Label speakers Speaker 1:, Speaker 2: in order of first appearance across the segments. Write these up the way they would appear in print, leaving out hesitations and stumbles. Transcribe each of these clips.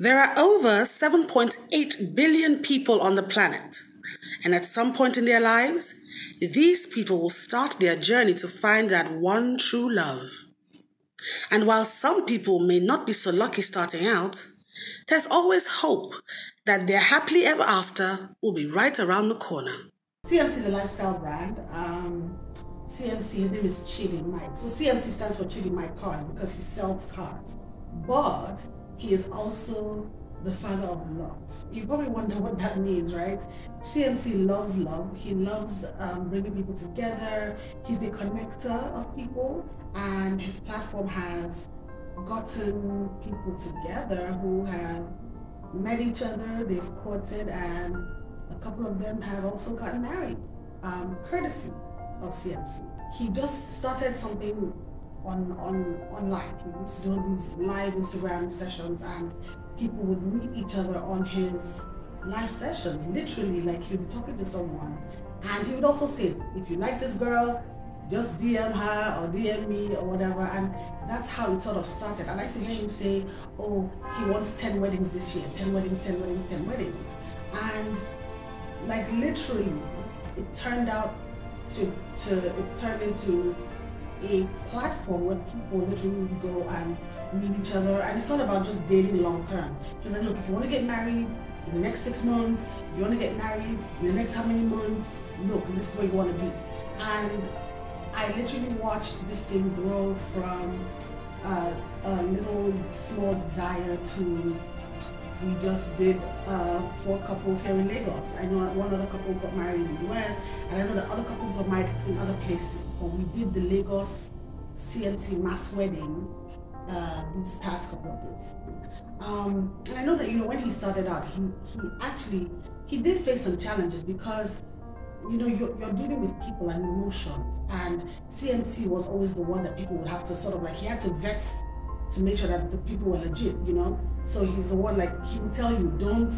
Speaker 1: There are over 7.8 billion people on the planet, and at some point in their lives, these people will start their journey to find that one true love. And while some people may not be so lucky starting out, there's always hope that their happily ever after will be right around the corner. CMC is a lifestyle brand. CMC, his name is Chidi Mike. So CMC stands for Chidi Mike Cars because he sells cars. But he is also the father of love. You probably wonder what that means, right? CMC loves love. He loves bringing people together. He's a connector of people, and his platform has gotten people together who have met each other, they've courted, and a couple of them have also gotten married, courtesy of CMC. He just started something online. He used to do these live Instagram sessions, and people would meet each other on his live sessions. Literally, like, he'd be talking to someone, and he would also say, if you like this girl, just DM her or DM me or whatever. And that's how it sort of started. And I used to hear him say, oh, he wants 10 weddings this year, 10 weddings, 10 weddings, 10 weddings. And like, literally, it turned into a platform where people literally go and meet each other. And it's not about just dating long term. He's like, look, if you want to get married in the next 6 months, if you want to get married in the next how many months, look, this is where you want to be. And I literally watched this thing grow from a little small desire to, we just did 4 couples here in Lagos. I know one other couple got married in the US, and I know that other couples got married in other places. But we did the Lagos CMC mass wedding these past couple of days. And I know that, you know, when he started out, he did face some challenges because, you know, you're dealing with people and emotions, and CMC was always the one that people would have to sort of like, he had to vet to make sure that the people were legit, you know. So he's the one, like, he would tell you, don't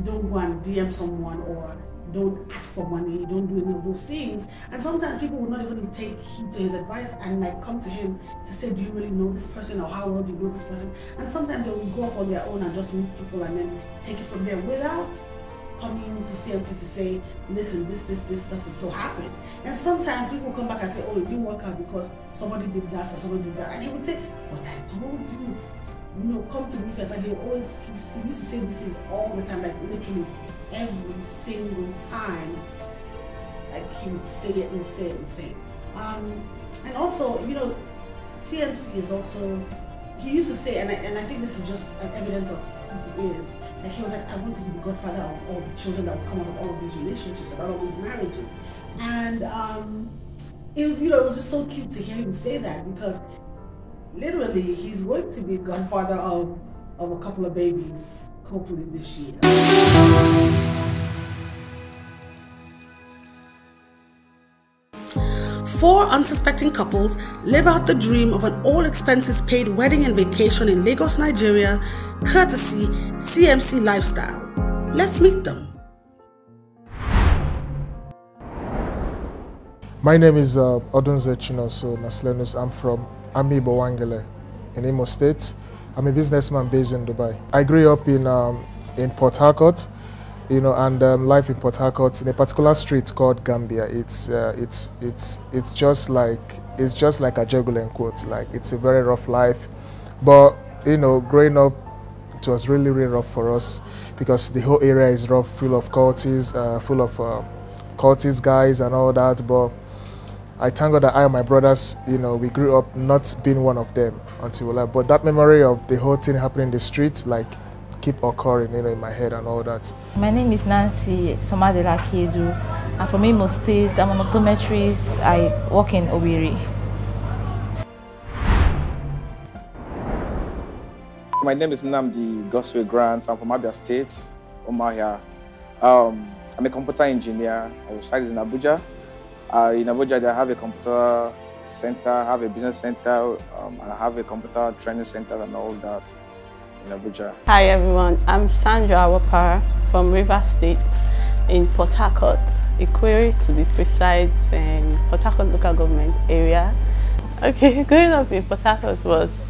Speaker 1: go and DM someone, or don't ask for money, don't do any of those things. And sometimes people would not even take heed to his advice and like come to him to say, do you really know this person, or how well do you know this person? And sometimes they would go off on their own and just meet people and then take it from there without coming to CMC to say, listen, this doesn't so happen. And sometimes people come back and say, oh, it didn't work out because somebody did that or somebody did that. And he would say, but I told you, you know, come to me first. And he used to say these things all the time, like literally every single time. Like, he would say it and say it and say it. And also, you know, CMC is also, he used to say, and I think this is just an evidence of who he is, like, he was like, I want to be the godfather of all the children that will come out of all of these relationships, about all these marriages. And it was, you know, it was just so cute to hear him say that, because literally he's going to be godfather of a couple of babies, hopefully this year. 4 unsuspecting couples live out the dream of an all-expenses-paid wedding and vacation in Lagos, Nigeria, courtesy CMC Lifestyle. Let's meet them.
Speaker 2: My name is Odunze Chinoso Naslenus. I'm from Amibo Wangele in Imo State. I'm a businessman based in Dubai. I grew up in Port Harcourt, you know, and life in Port Harcourt in a particular street called Gambia. It's just like a juggling quote. Like, it's a very rough life, but you know, growing up, it was really rough for us because the whole area is rough, full of cultists, cultist guys and all that. But I thank God that I and my brothers, you know, we grew up not being one of them until we left. But that memory of the whole thing happening in the street, like, keep occurring, you know, in my head and all that. My name is Nancy Somadela Kedu. I'm from Imo State. I'm an optometrist. I work in Owerri.
Speaker 3: My name is Namdi Goswe Grant. I'm from Abia State, Omahia. I'm a computer engineer. I reside in Abuja. In Abuja, I have a computer center, I have a business center, and I have a computer training center and all that in Abuja.
Speaker 4: Hi everyone, I'm Sandra Awapara from River State in Port Harcourt, Ikwere to be precise, in Port Harcourt local government area. Okay, growing up in Port Harcourt was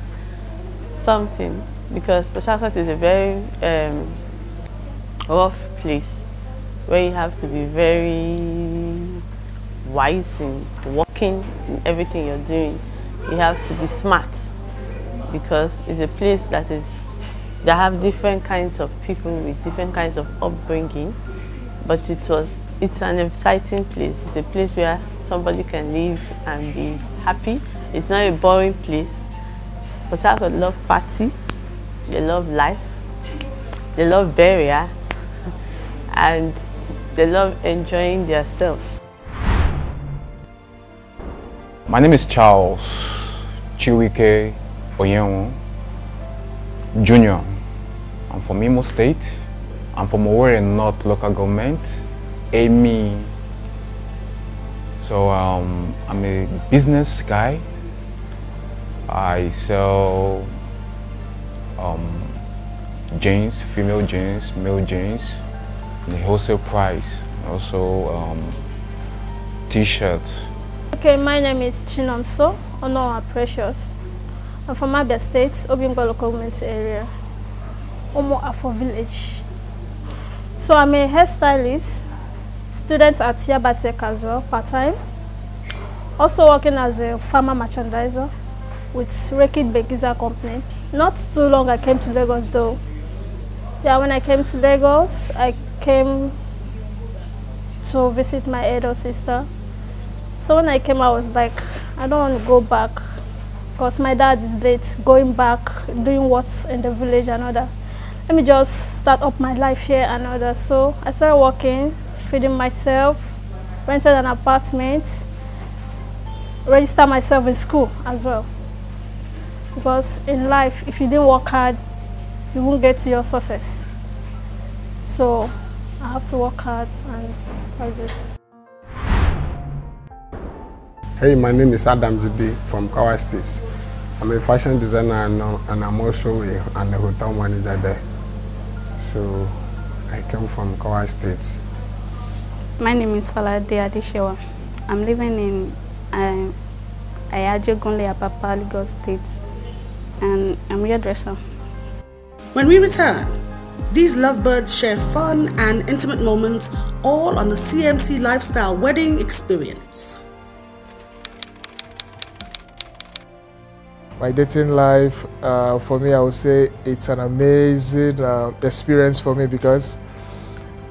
Speaker 4: something. because Port Harcourt is a very rough place where you have to be very wise in working in everything you're doing. You have to be smart because it's a place that have different kinds of people with different kinds of upbringing, but it's an exciting place. It's a place where somebody can live and be happy. It's not a boring place. Port Harcourt love party, they love life, they love burial, and they love enjoying themselves.
Speaker 5: My name is Charles Chiwike Oyenwu Jr. I'm from Imo State. I'm from Owerri North local government, Amy. So I'm a business guy. I sell jeans, female jeans, male jeans, in the wholesale price. Also t-shirts.
Speaker 6: Okay, my name is Chinomso Onoa Precious. I'm from Abia State, Obingo local government area, Omo Afo village. So I'm a hairstylist, student at Yabatek as well, part-time. Also working as a farmer merchandiser with Rekid Begiza company. Not too long I came to Lagos though. Yeah, when I came to Lagos, I came to visit my elder sister. So when I came, I was like, I don't want to go back because my dad is late, going back, doing what's in the village and all that. Let me just start up my life here and all that. So I started working, feeding myself, rented an apartment, registered myself in school as well. Because in life, if you didn't work hard, you won't get to your success. So I have to work hard and that's it.
Speaker 7: Hey, my name is Adam Judy from Kawa State. I'm a fashion designer and I'm also a hotel manager there. So I came from Kawa State.
Speaker 8: My name is Falade Adeshewa. I'm living in Ayaje Gunle Apapa, Lagos State, and I'm a hairdresser.
Speaker 1: When we return, these lovebirds share fun and intimate moments, all on the CMC Lifestyle Wedding Experience.
Speaker 2: My dating life, for me, I would say it's an amazing experience for me because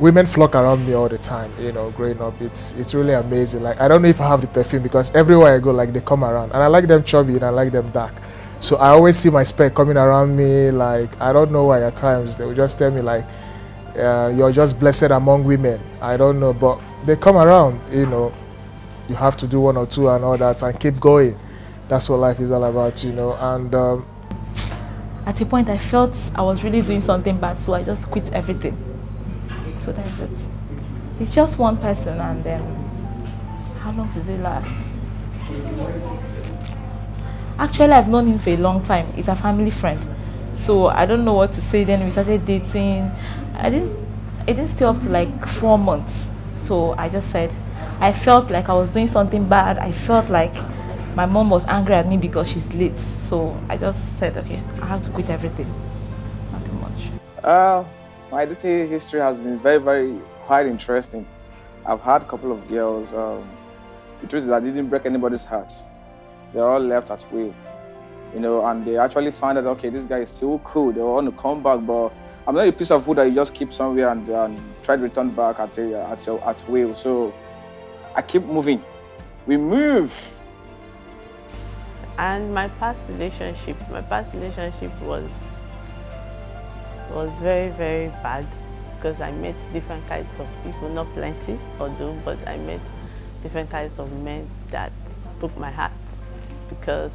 Speaker 2: women flock around me all the time, you know, growing up. It's really amazing. Like, I don't know if I have the perfume because everywhere I go, like, they come around. And I like them chubby and I like them dark. So I always see my spec coming around me. Like, I don't know why at times they will just tell me, like, you're just blessed among women. I don't know, but they come around, you know. You have to do one or two and all that and keep going. That's what life is all about, you know. And
Speaker 9: at a point, I felt I was really doing something bad, so I just quit everything. So that's it. It's just one person, and then how long does it last? Actually, I've known him for a long time. It's a family friend, so I don't know what to say. Then we started dating. I didn't stay up to like 4 months. So I just said, I felt like I was doing something bad. I felt like my mom was angry at me because she's late. So I just said, okay, I have to quit everything. Nothing much.
Speaker 3: My dating history has been very quite interesting. I've had a couple of girls. The truth is I didn't break anybody's heart. They all left at will, you know, and they actually found out, okay, this guy is still cool. They want to come back, but I'm not a piece of food that you just keep somewhere and try to return back at will. So I keep moving. We move.
Speaker 4: And my past relationship was very bad because I met different kinds of people, not plenty, although, but I met different kinds of men that broke my heart because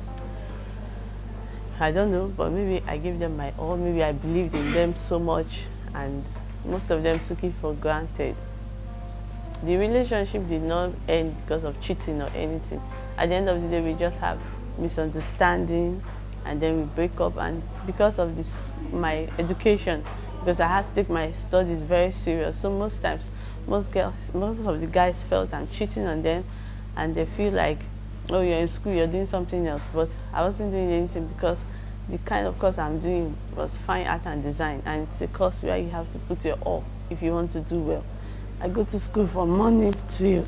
Speaker 4: I don't know, but maybe I gave them my all, maybe I believed in them so much and most of them took it for granted. The relationship did not end because of cheating or anything. At the end of the day, we just have misunderstanding and then we break up, and because of this, my education, because I had to take my studies very serious, so most times, most of the guys felt I'm cheating on them and they feel like, oh, you're in school, you're doing something else, but I wasn't doing anything because the kind of course I'm doing was fine art and design, and it's a course where you have to put your all if you want to do well. I go to school from morning till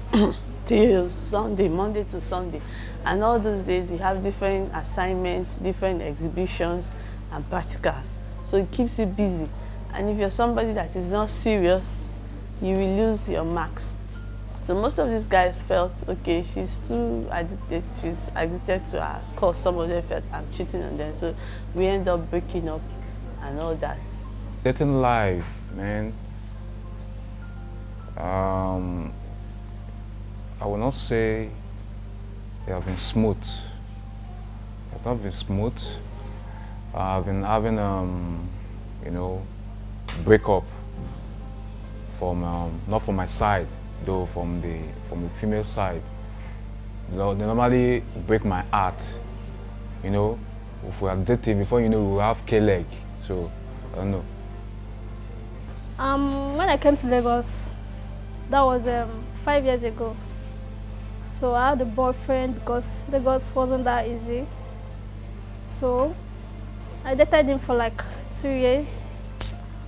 Speaker 4: Sunday, Monday to Sunday, and all those days you have different assignments, different exhibitions and practicals, so it keeps you busy. And if you're somebody that is not serious, you will lose your marks. So most of these guys felt, okay, she's too addicted, she's addicted to her course. Some of them felt I'm cheating on them, so we end up breaking up and all that.
Speaker 5: Dating life, man. I will not say they have been smooth. They have not been smooth. I've been having, you know, breakup from not from my side, though from the female side. They normally break my heart. You know, if we are dating, before you know, we will have K-leg. So I don't know.
Speaker 6: When I came to Lagos, that was 5 years ago. So I had a boyfriend because Lagos wasn't that easy. So I dated him for like 2 years.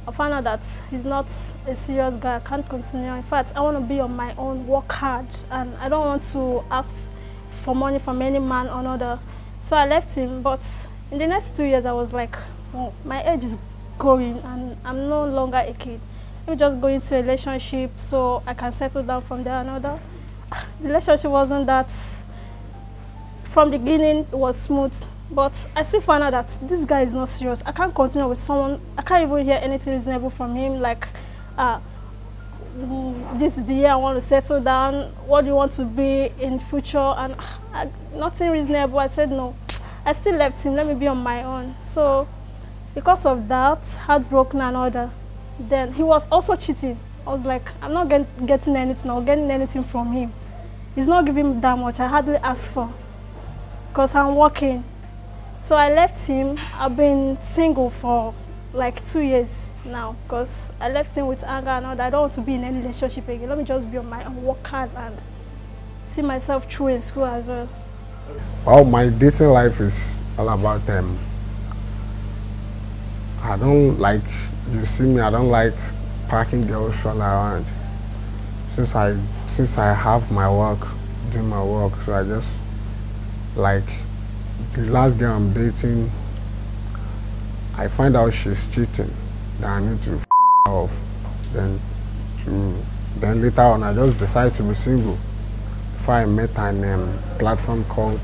Speaker 6: I found out that he's not a serious guy. I can't continue. In fact, I want to be on my own, work hard, and I don't want to ask for money from any man or another. So I left him, but in the next 2 years, I was like, oh, my age is going and I'm no longer a kid. Let me just go into a relationship so I can settle down from there another. The relationship wasn't that, from the beginning, it was smooth. But I still found out that this guy is not serious. I can't continue with someone. I can't even hear anything reasonable from him. Like, this is the year I want to settle down. What do you want to be in the future? And nothing reasonable. I said no. I still left him. Let me be on my own. So, because of that, heartbroken and all that. Then he was also cheating. I was like, I'm not getting anything or getting anything from him. He's not giving me that much. I hardly asked for, because I'm working. So I left him. I've been single for like 2 years now because I left him with anger and all that. I don't want to be in any relationship again. Let me just be on my own, work hard and see myself through in school as well.
Speaker 7: Well, my dating life is all about them. I don't like, you see me, I don't like parking girls all around. Since I have my work, doing my work, so I just like, the last girl I'm dating, I find out she's cheating, then I need to f her off. Then later on, I just decide to be single. Before I met a platform called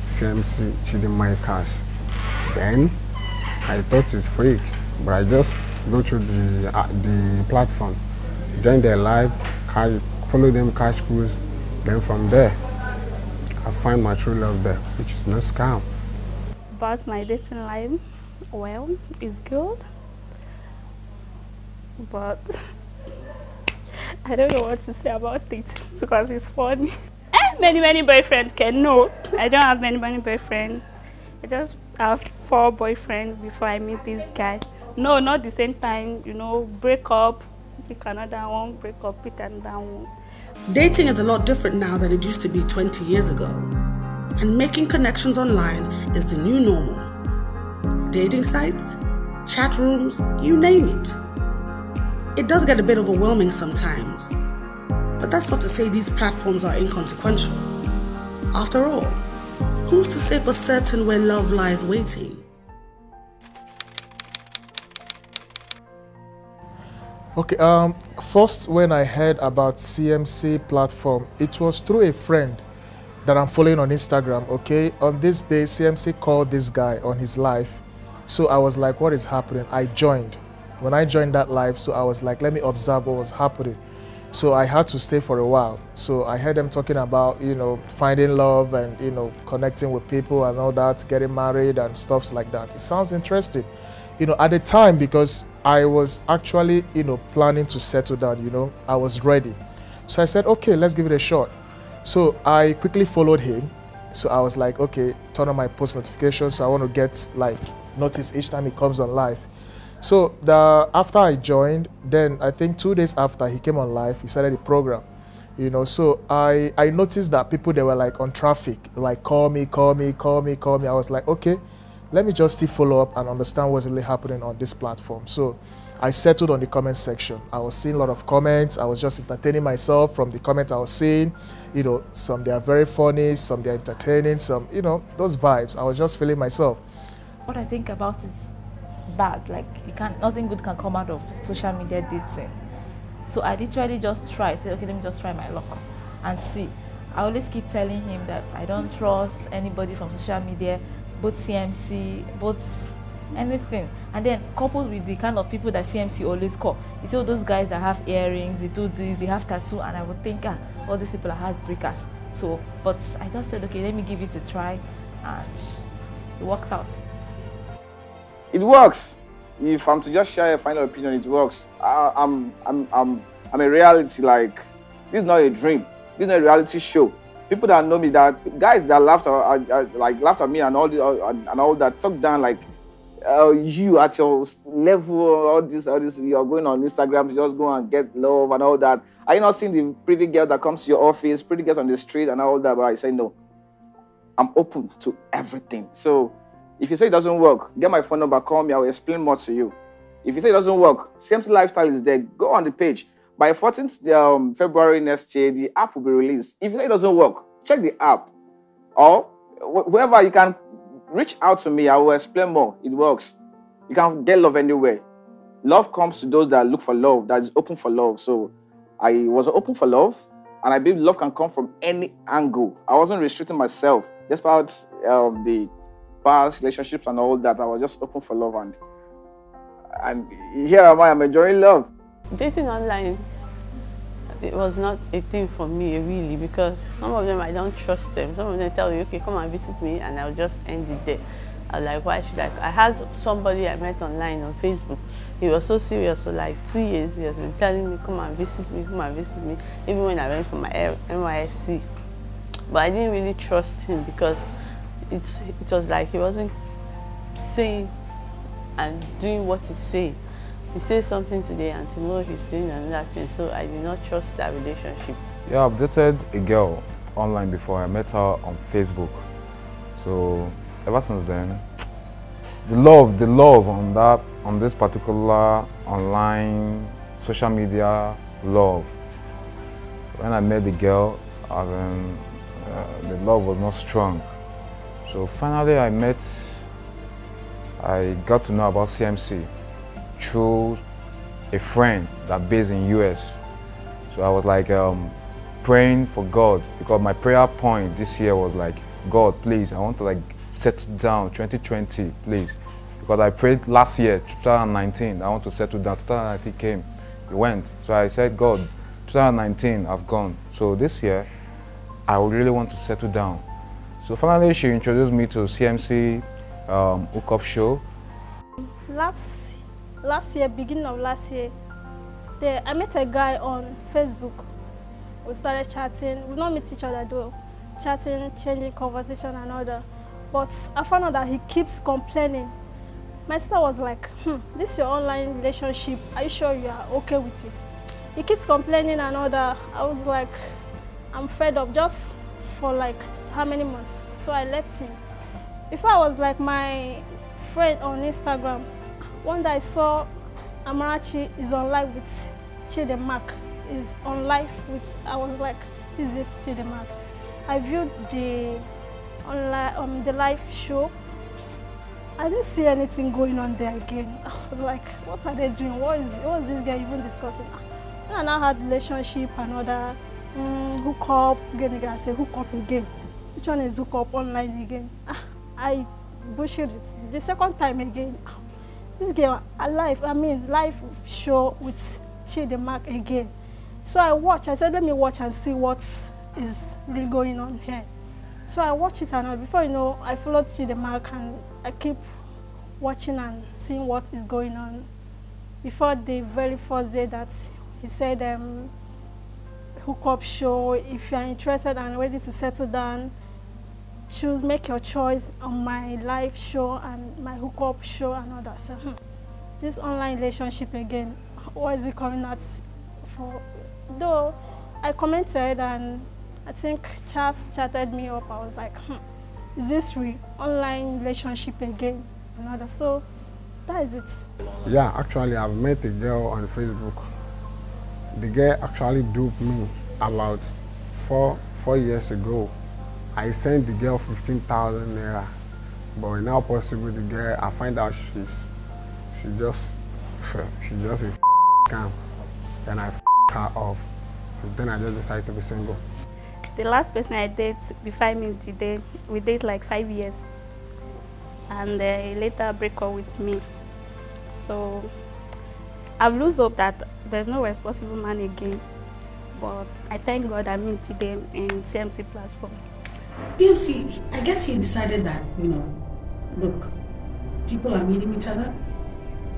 Speaker 7: CMCMASSWEDDING. Then I thought it's fake, but I just go through the platform, join their live, follow them, catch cruise. Then from there, I find my true love there, which is no scam.
Speaker 8: About my dating life, well, it's good, but I don't know what to say about it because it's funny. Many boyfriends can know. I don't have many boyfriends. I just have 4 boyfriends before I meet this guy. No, not the same time, you know, break up, pick another one, break up, pick another one.
Speaker 1: Dating is a lot different now than it used to be 20 years ago. And making connections online is the new normal. Dating sites, chat rooms, you name it. It does get a bit overwhelming sometimes. But that's not to say these platforms are inconsequential. After all, who's to say for certain where love lies waiting?
Speaker 2: Okay, first when I heard about CMC platform, it was through a friend that I'm following on Instagram, okay? On this day, CMC called this guy on his live. So I was like, what is happening? I joined. When I joined that live, so I was like, let me observe what was happening. So I had to stay for a while. So I heard them talking about, you know, finding love and, you know, connecting with people and all that, getting married and stuff like that. It sounds interesting. You know, at the time, because I was actually, you know, planning to settle down, you know, I was ready. So I said, okay, let's give it a shot. So I quickly followed him. So I was like, okay, turn on my post notifications. So I want to get like notice each time he comes on live. So after I joined, then I think 2 days after he came on live, he started the program. You know, so I noticed that people, they were like on traffic, like call me. I was like, okay, let me just still follow up and understand what's really happening on this platform. So I settled on the comment section. I was seeing a lot of comments. I was just entertaining myself from the comments I was seeing. You know, some they are very funny, some they're entertaining, some, you know, those vibes. I was just feeling myself.
Speaker 9: What I think about it bad, like nothing good can come out of social media dating. So I literally just said, okay, let me just try my luck and see. I always keep telling him that I don't trust anybody from social media, both CMC, both anything. And then coupled with the kind of people that CMC always call. You see all those guys that have earrings, they do this, they have tattoo, and I would think, all these people are heartbreakers. So, but I just said, okay, let me give it a try, and it worked out.
Speaker 3: It works. If I'm to just share a final opinion, it works. I'm a reality. Like, this is not a dream. This is not a reality show. People that know me, that guys that laughed at me and all that, talk down like you at your level, all this, you're going on Instagram to just go and get love and all that. Are you not seeing the pretty girl that comes to your office, pretty girls on the street and all that? But I say no. I'm open to everything. So if you say it doesn't work, get my phone number, call me, I will explain more to you. If you say it doesn't work, CMC Lifestyle is there. Go on the page. By 14th February next year, the app will be released. If you say it doesn't work, check the app. Or whoever, you can reach out to me. I will explain more. It works. You can get love anywhere. Love comes to those that look for love, that is open for love. So I was open for love, and I believe love can come from any angle. I wasn't restricting myself. Despite the past relationships and all that, I was just open for love, and here am I, I'm enjoying love.
Speaker 4: Dating online, it was not a thing for me really, because some of them I don't trust them. Some of them tell me, okay, come and visit me, and I'll just end it there. I was like, why should I? I had somebody I met online on Facebook. He was so serious for like 2 years. He has been telling me, come and visit me, come and visit me, even when I went for my NYSC. But I didn't really trust him, because it was like he wasn't saying and doing what he's saying. He says something today and tomorrow he's doing another thing, so I did not trust that relationship. Yeah,
Speaker 5: I've dated a girl online before. I met her on Facebook. So ever since then, the love on this particular online social media love. When I met the girl, the love was not strong. So finally I got to know about CMC through a friend that based in US. So I was like praying for God, because my prayer point this year was like, God, please, I want to like settle down 2020, please. Because I prayed last year, 2019, I want to settle down. 2019 came, it went. So I said, God, 2019, I've gone. So this year, I really want to settle down. So finally, she introduced me to CMC hookup show.
Speaker 6: Last year, beginning of last year, I met a guy on Facebook. We started chatting. We don't meet each other though. Chatting, changing conversation and all that. But I found out that he keeps complaining. My sister was like, this is your online relationship. Are you sure you are okay with it? He keeps complaining and all that. I was like, I'm fed up, just for like how many months? So I left him. Before I was like my friend on Instagram. One day I saw Amarachi is on live with Chidemark. Is on live with, I was like, is this Chidemark? I viewed the online the live show. I didn't see anything going on there again. I was like, what are they doing? What is this guy even discussing? And I had relationship and other hook up again. I say hook up again. Which one is hook up online again? I bullshit it. The second time again. This girl live show with Chidemark again. So I said, let me watch and see what is really going on here. So I watched it, and before you know, I followed Chidemark and I keep watching and seeing what is going on. Before the very first day that he said hookup show, if you are interested and ready to settle down, make your choice on my live show and my hookup show and all that. So this online relationship again, what is it coming out for? Though I commented and I think Charles chatted me up, I was like, is this online relationship again? Another. So that is it.
Speaker 7: Yeah, actually, I've met a girl on Facebook. The girl actually duped me about four years ago. I sent the girl 15,000 naira, but now possible the girl, I find out she just a scam. Then I her off. So then I just decided to be single.
Speaker 8: The last person I date before I met today, we date like 5 years, and he later break up with me. So I've lost hope that there's no responsible man again. But I thank God I met today in CMC platform.
Speaker 1: CMC, I guess he decided that, you know, look, people are meeting each other,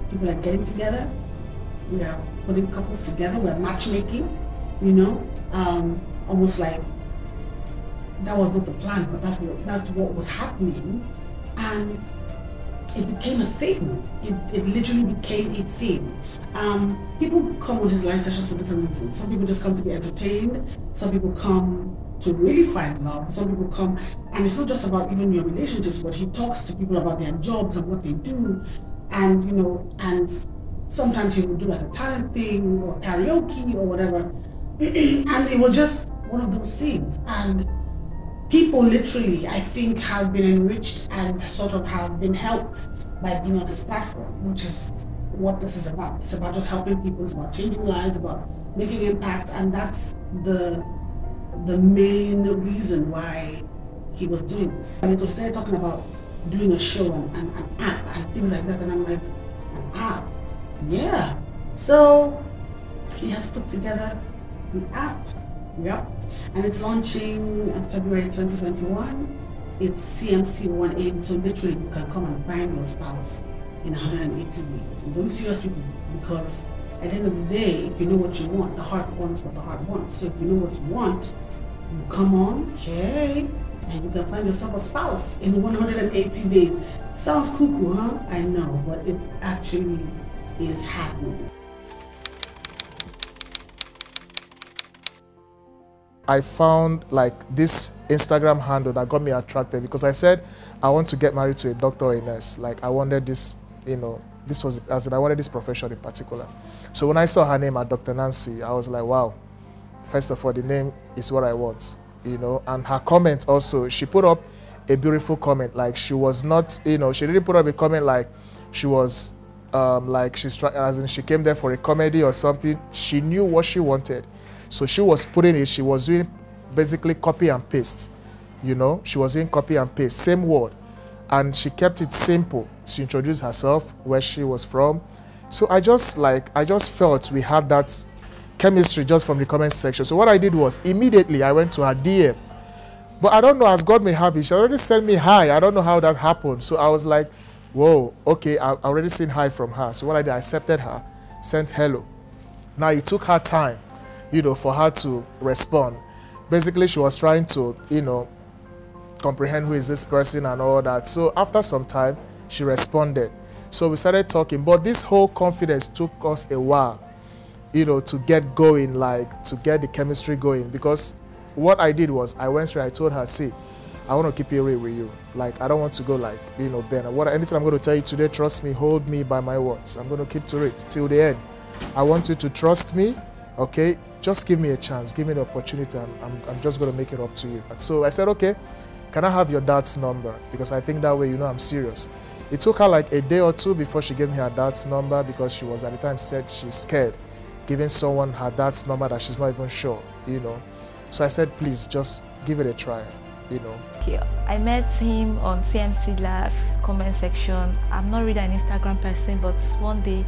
Speaker 1: people are getting together, we are putting couples together, we're matchmaking, you know, almost like that was not the plan, but that's what was happening, and it became a thing. It literally became a thing. People come on his live sessions for different reasons. Some people just come to be entertained. Some people come to really find love. Some people come, and it's not just about even your relationships, but he talks to people about their jobs and what they do, and you know, and sometimes he will do like a talent thing or karaoke or whatever, and it was just one of those things. And people literally, I think, have been enriched and sort of have been helped by being on this platform, which is what this is about. It's about just helping people, it's about changing lives, about making impact, and that's the main reason why he was doing this. And he started talking about doing a show and an app and things like that, and I'm like, an app? Yeah. So he has put together the app. Yep. And it's launching in February 2021. It's CMC18, so literally you can come and find your spouse in 180 days. It's only serious people, because at the end of the day, if you know what you want, the heart wants what the heart wants. So if you know what you want, you come on, hey, and you can find yourself a spouse in 180 days. Sounds cuckoo, huh? I know, but it actually is happening.
Speaker 2: I found like this Instagram handle that got me attracted, because I said I want to get married to a doctor or a nurse. Like I wanted this, you know, this was, as in I wanted this profession in particular. So when I saw her name at Dr. Nancy, I was like, wow, first of all, the name is what I want, you know. And her comment also, she put up a beautiful comment. Like she was not, you know, she didn't put up a comment like she was, like she's trying, as in she came there for a comedy or something. She knew what she wanted. So she was putting it, she was doing basically copy and paste, you know, she was doing copy and paste, same word. And she kept it simple. She introduced herself, where she was from. So I just felt we had that chemistry just from the comment section. So what I did was, immediately I went to her DM. But I don't know, as God may have it, she already sent me hi. I don't know how that happened. So I was like, whoa, okay, I already seen hi from her. So what I did, I accepted her, sent hello. Now it took her time, you know, for her to respond. Basically, she was trying to, you know, comprehend who is this person and all that. So after some time, she responded. So we started talking, but this whole confidence took us a while, you know, to get going, like to get the chemistry going. Because what I did was, I went straight, I told her, see, I want to keep it real with you. Like, I don't want to go like, you know, Ben, anything I'm going to tell you today, trust me, hold me by my words. I'm going to keep to it till the end. I want you to trust me, okay? Just give me a chance, give me the opportunity, and I'm just going to make it up to you. So I said, okay, can I have your dad's number? Because I think that way, you know, I'm serious. It took her like a day or two before she gave me her dad's number, because she was at the time said she's scared giving someone her dad's number that she's not even sure, you know. So I said, please, just give it a try, you know.
Speaker 9: I met him on CMC Live comment section. I'm not really an Instagram person, but one day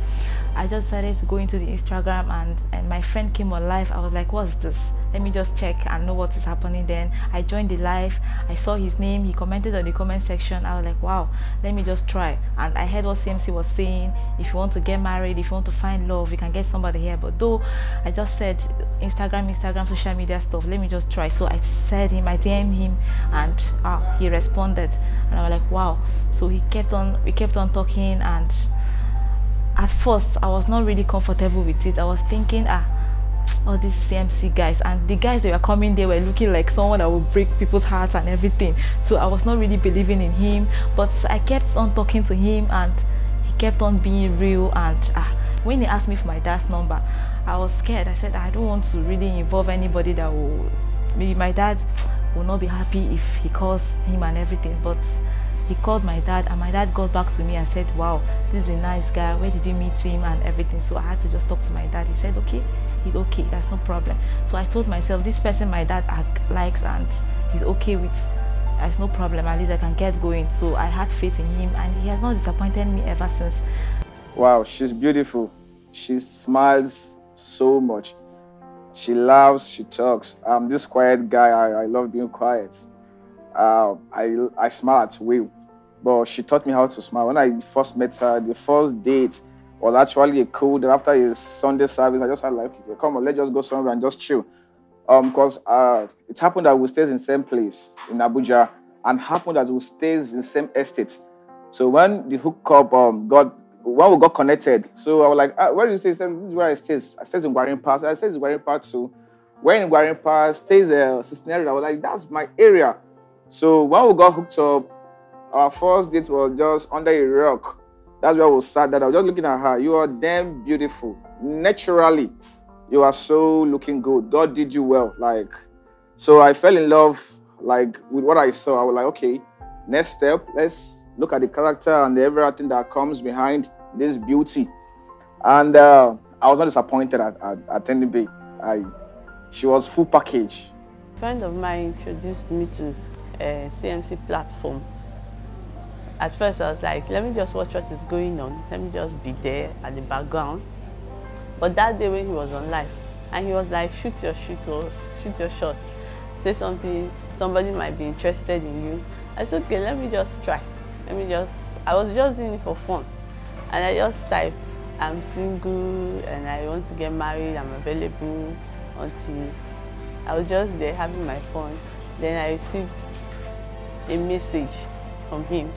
Speaker 9: I just decided to go into the Instagram, and my friend came on live. I was like, what's this? Let me just check and know what is happening. Then I joined the live. I saw his name. He commented on the comment section. I was like, wow, let me just try. And I heard what CMC was saying. If you want to get married, if you want to find love, you can get somebody here. But though I just said Instagram, social media stuff, let me just try. So I said him, I DM'd him, and he responded. And I was like, wow. So we kept on talking, and at first I was not really comfortable with it. I was thinking, all these CMC guys, and the guys that were coming there were looking like someone that would break people's hearts and everything. So I was not really believing in him, but I kept on talking to him and he kept on being real. And when he asked me for my dad's number, I was scared. I said I don't want to really involve anybody that will, maybe my dad will not be happy if he calls him and everything. But he called my dad, and my dad got back to me and said, wow, this is a nice guy, where did you meet him and everything. So I had to just talk to my dad. He said, okay, he's okay, that's no problem. So I told myself, this person my dad likes and he's okay with, there's no problem, at least I can get going. So I had faith in him, and he has not disappointed me ever since.
Speaker 3: Wow, she's beautiful. She smiles so much. She laughs, she talks. I'm this quiet guy. I love being quiet. I smile at will, but she taught me how to smile. When I first met her, the first date was actually a cool day. After his Sunday service, I just had like, okay, come on, let's just go somewhere and just chill. Because it happened that we stayed in the same place in Abuja, and happened that we stayed in the same estate. So when the hookup when we got connected, so I was like, where do you stay? He said, this is where I stay. I stay in Gwarin Park. I stay in Gwarin Park too. Where in Gwarin Park stays a Cincinnati. I was like, that's my area. So when we got hooked up, our first date was just under a rock. That's where we sat down. I was just looking at her. You are damn beautiful. Naturally, you are so looking good. God did you well. Like, so I fell in love, like, with what I saw. I was like, okay, next step, let's look at the character and everything that comes behind this beauty. And I was not disappointed at any bit. She was full package.
Speaker 4: A friend of mine introduced me to a CMC platform. At first I was like, let me just watch what is going on. Let me just be there at the background. But that day when he was on live, and he was like, shoot your shot. Say something, somebody might be interested in you. I said, okay, let me just try. I was just doing it for fun. And I just typed, I'm single and I want to get married, I'm available, until I was just there having my fun. Then I received a message from him,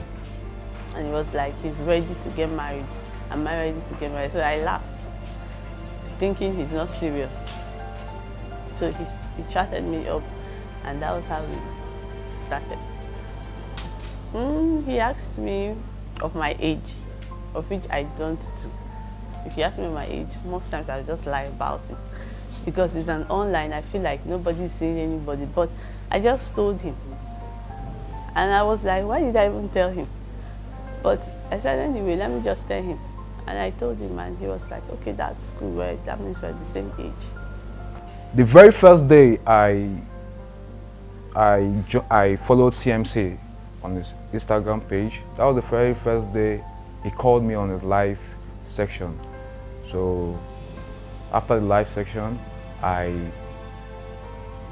Speaker 4: and he was like, he's ready to get married. Am I ready to get married? So I laughed, thinking he's not serious. So he chatted me up, and that was how we started. He asked me of my age, of which I don't do. If you ask me my age, most times I just lie about it. Because it's an online, I feel like nobody's seeing anybody. But I just told him. And I was like, why did I even tell him? But I said, anyway, let me just tell him. And I told him, and he was like, okay, that's cool, right? That means we're the same age.
Speaker 5: The very first day I followed CMC on his Instagram page, that was the very first day he called me on his live section. So after the live section,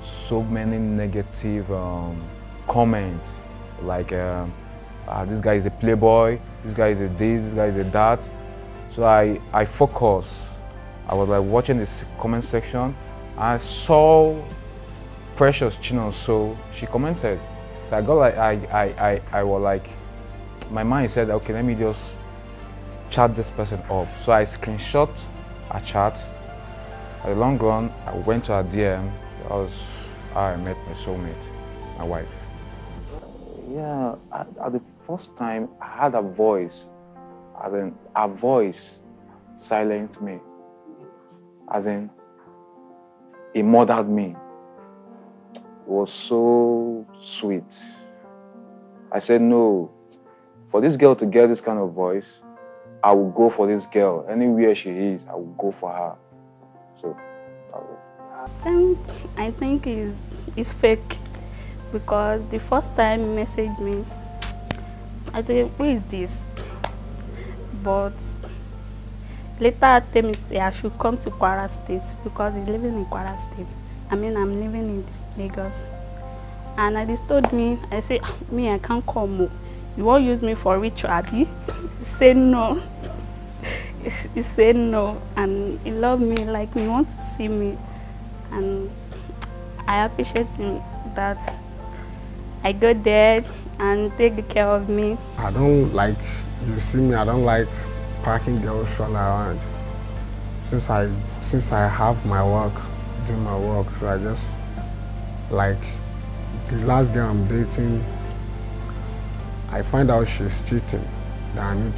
Speaker 5: so many negative comments, like this guy is a playboy, this guy is a this, this guy is a that. So I focused. I was like watching this comment section. I saw Precious Chinonso. She commented. So I got like I was like, my mind said, okay, let me just chat this person up. So I screenshot a chat. At the long run, I went to her DM. That was how I met my soulmate, my wife. Yeah, at the first time, I had a voice. As in, a voice silenced me. As in, it murdered me. It was so sweet. I said, no, for this girl to get this kind of voice, I will go for this girl. Anywhere she is, I will go for her. So, that was it.
Speaker 8: I think it's fake, because the first time he messaged me, I thought, who is this? But later told me I should come to Kwara State, because he's living in Kwara State. I'm living in Lagos. And I just told me, I said, me, I can't come. You won't use me for ritual, Abby? He said no. He said no, and he loved me, like he wants to see me. And I appreciate him that I go there and take good care of me.
Speaker 7: I don't like, you see me, I don't like parking girls all around. Since I have my work, doing my work. So I just, like, the last girl I'm dating, I find out she's cheating. Then I need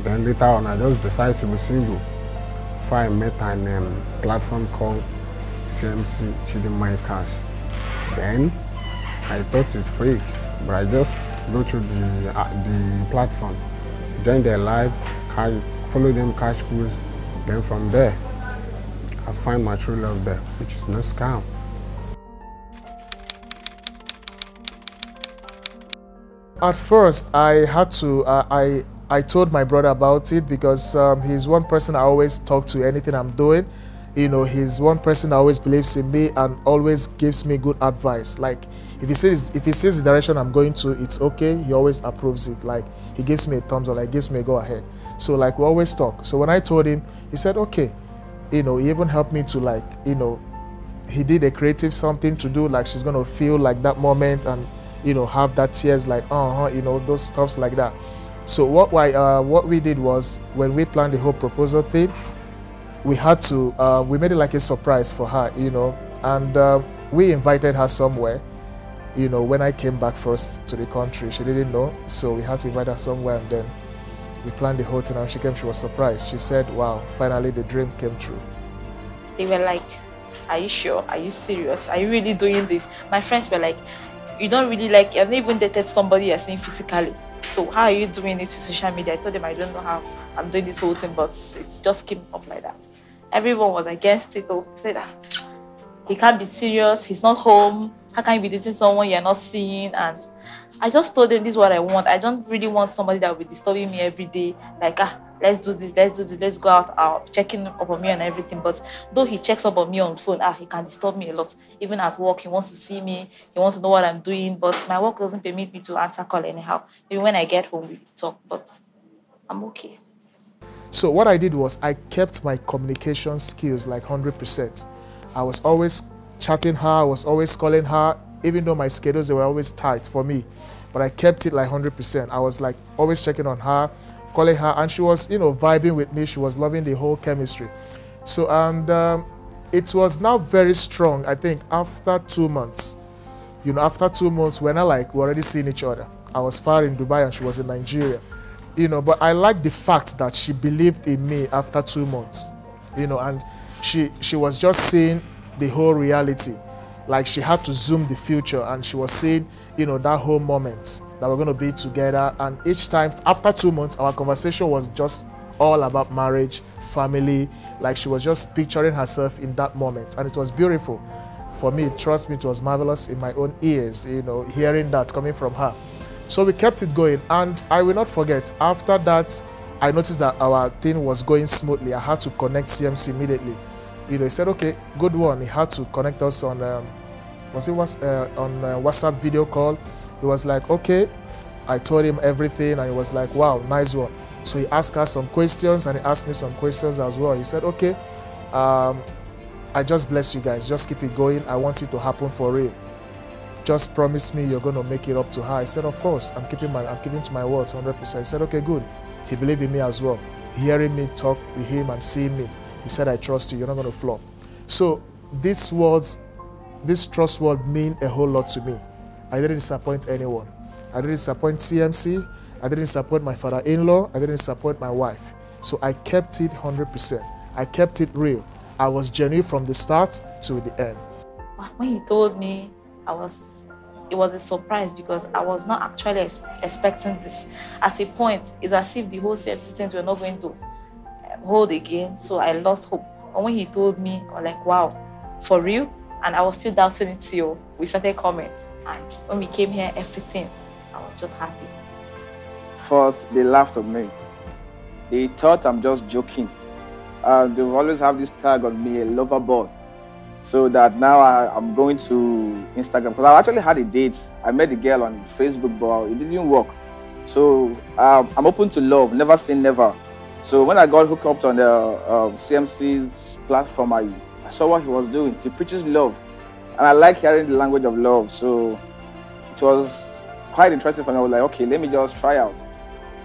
Speaker 7: then later on I just decided to be single. Before I met an platform called CMCMASSWEDDING. Then I thought it's fake, but I just go through the platform, join their live, follow them, catch cruise. Then from there, I find my true love there, which is no scam.
Speaker 2: At first, I had to, I told my brother about it because he's one person I always talk to anything I'm doing. You know, he's one person that always believes in me and always gives me good advice. Like, if he sees the direction I'm going to, it's okay, he always approves it. Like, he gives me a thumbs up, like, gives me a go ahead. So, like, we always talk. So when I told him, he said, okay. You know, he even helped me to, like, you know, he did a creative something to do, like, she's going to feel like that moment and, you know, have that tears, like, you know, those stuffs like that. So what we did was, when we planned the whole proposal thing, we had to, we made it like a surprise for her, you know, and we invited her somewhere. You know, when I came back first to the country, she didn't know, so we had to invite her somewhere, and then we planned the whole thing, and she came, she was surprised. She said, wow, finally the dream came true.
Speaker 9: They were like, are you sure? Are you serious? Are you really doing this? My friends were like, you don't really like, I've never even dated somebody you're seeing physically. So how are you doing it to social media? I told them I don't know how I'm doing this whole thing, but it just came up like that. Everyone was against it. They said, he can't be serious, he's not home. How can you be dating someone you're not seeing? And I just told them, this is what I want. I don't really want somebody that will be disturbing me every day. Like, let's do this, let's go out, checking up on me and everything. But though he checks up on me on phone, he can disturb me a lot. Even at work, he wants to see me, he wants to know what I'm doing, but my work doesn't permit me to answer call anyhow. Maybe when I get home, we talk, but I'm okay.
Speaker 2: So what I did was, I kept my communication skills like 100%. I was always chatting her, I was always calling her, even though my schedules, they were always tight for me. But I kept it like 100%. I was like always checking on her, calling her, and she was, you know, vibing with me. She was loving the whole chemistry. So, and it was now very strong, I think, after 2 months. You know, after 2 months, we're not like, we're already seeing each other. I was far in Dubai and she was in Nigeria. You know, but I like the fact that she believed in me after 2 months. You know, and she was just seeing the whole reality. Like, she had to zoom the future, and she was seeing, you know, that whole moment that we're going to be together. And each time, after 2 months, our conversation was just all about marriage, family. Like, she was just picturing herself in that moment, and it was beautiful. For me, trust me, it was marvelous in my own ears, you know, hearing that coming from her. So we kept it going, and I will not forget, after that, I noticed that our thing was going smoothly. I had to connect CMC immediately. You know, he said, okay, good one. He had to connect us on, on WhatsApp video call. He was like, okay. I told him everything, and he was like, wow, nice one. So he asked us some questions, and he asked me some questions as well. He said, okay, I just bless you guys. Just keep it going. I want it to happen for real. Just promise me you're going to make it up to her. I said, of course. I'm keeping to my words 100%. He said, okay, good. He believed in me as well. Hearing me talk with him and seeing me, he said, I trust you. You're not going to flop. So these words, this trust word mean a whole lot to me. I didn't disappoint anyone. I didn't disappoint CMC. I didn't disappoint my father-in-law. I didn't disappoint my wife. So I kept it 100%. I kept it real. I was genuine from the start to the end.
Speaker 9: When he told me, it was a surprise because I was not actually expecting this. At a point, it's as if the whole systems were not going to hold again, so I lost hope. And when he told me, I was like, wow, for real? And I was still doubting it till we started coming. And when we came here, everything, I was just happy.
Speaker 3: First, they laughed at me. They thought I'm just joking. They always have this tag on me, a lover boy. So that now I'm going to Instagram. Because I actually had a date. I met the girl on Facebook, but it didn't work. So I'm open to love, never say never. So when I got hooked up on the CMC's platform, I saw what he was doing. He preaches love. And I like hearing the language of love. So it was quite interesting for me. I was like, okay, let me just try out.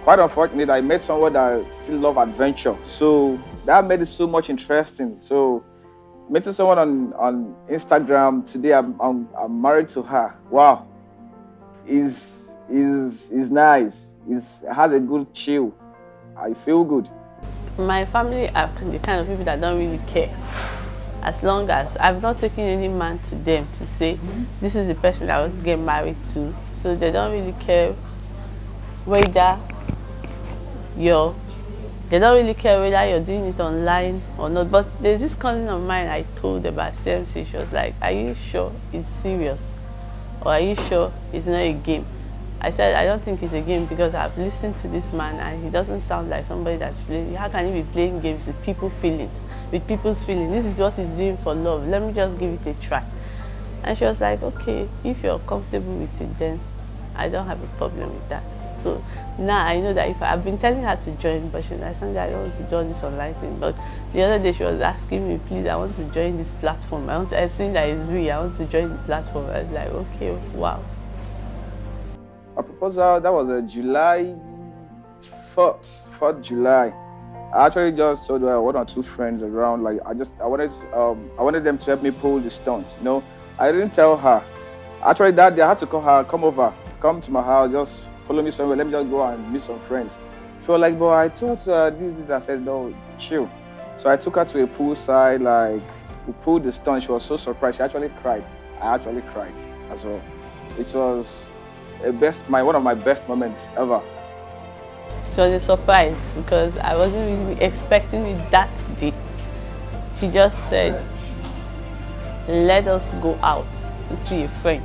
Speaker 3: quite unfortunate, I met someone that still love adventure. So that made it so much interesting. So meeting someone on Instagram today, I'm married to her. Wow, is nice. It has a good chill. I feel good.
Speaker 4: My family are the kind of people that don't really care. As long as I've not taken any man to them to say, this is the person I want to get married to. So they don't really care whether they don't really care whether you're doing it online or not. But there's this cousin of mine I told about CMC. She was like, are you sure it's serious? Or are you sure it's not a game? I said, I don't think it's a game because I've listened to this man and he doesn't sound like somebody that's playing. How can he be playing games with people's feelings? With people's feelings. This is what he's doing for love. Let me just give it a try. And she was like, okay, if you're comfortable with it, then I don't have a problem with that. So now I know that if I've been telling her to join, but she's like, Sandra, I don't want to join this online thing. But the other day she was asking me, please, I want to join this platform. I've seen that it's real. I want to join the platform. I was like, okay, wow.
Speaker 3: A proposal, that was a July 4th July. I actually just told one or two friends around, like I wanted them to help me pull the stunts, you know. I didn't tell her. Actually that day I had to call her, come to my house, just follow me somewhere, let me just go and meet some friends. She was like, but I told her this. I said, no, chill. So I took her to a poolside, like we pulled the stunt. She was so surprised, she actually cried. I actually cried as well. It was one of my best moments ever.
Speaker 4: It was a surprise because I wasn't really expecting it that day. She just said, let us go out to see a friend.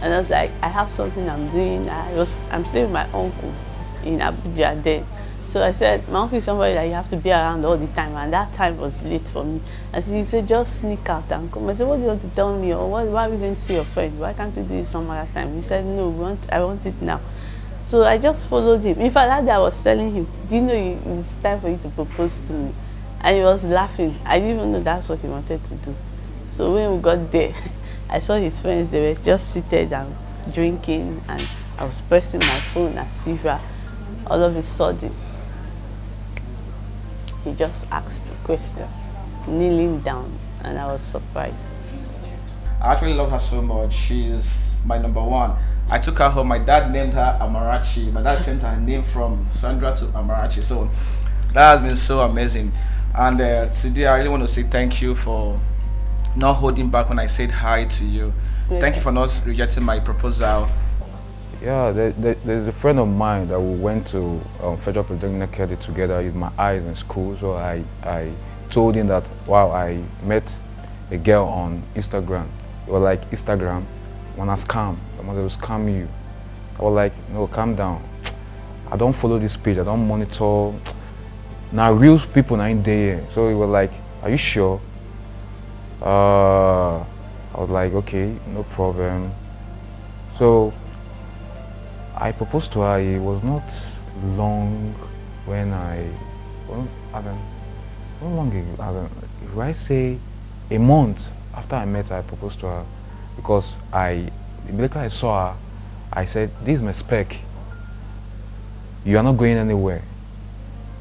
Speaker 4: And I was like, I have something I'm doing. I'm staying with my uncle in Abuja then. So I said, my uncle is somebody that you have to be around all the time, and that time was late for me. And so he said, just sneak out and come. I said, what do you want to tell me? Or why are we going to see your friend? Why can't we do it some other time? He said, no, I want it now. So I just followed him. In fact, that day I was telling him, do you know it's time for you to propose to me? And he was laughing. I didn't even know that's what he wanted to do. So when we got there, I saw his friends, they were just seated and drinking, and I was pressing my phone as usual. All of a sudden, he just asked a question, kneeling down, and I was surprised.
Speaker 3: I actually love her so much. She's my number one. I took her home. My dad named her Amarachi. My dad changed her name from Sandra to Amarachi. So that has been so amazing. And today I really want to say thank you for not holding back when I said hi to you. Yeah. Thank you for not rejecting my proposal.
Speaker 5: Yeah, there's a friend of mine that we went to Federal Polytechnic Academy together with my eyes in school. So I told him that, wow, I met a girl on Instagram. It was like, Instagram, wanna scam. I want to scam you. I was like, no, calm down. I don't follow this page. I don't monitor. Now real people are in there. So he was like, are you sure? I was like, okay, no problem. So I proposed to her. It was not long when not long ago, if I say a month after I met her, I proposed to her, because immediately I saw her, I said, this is my spec. You are not going anywhere.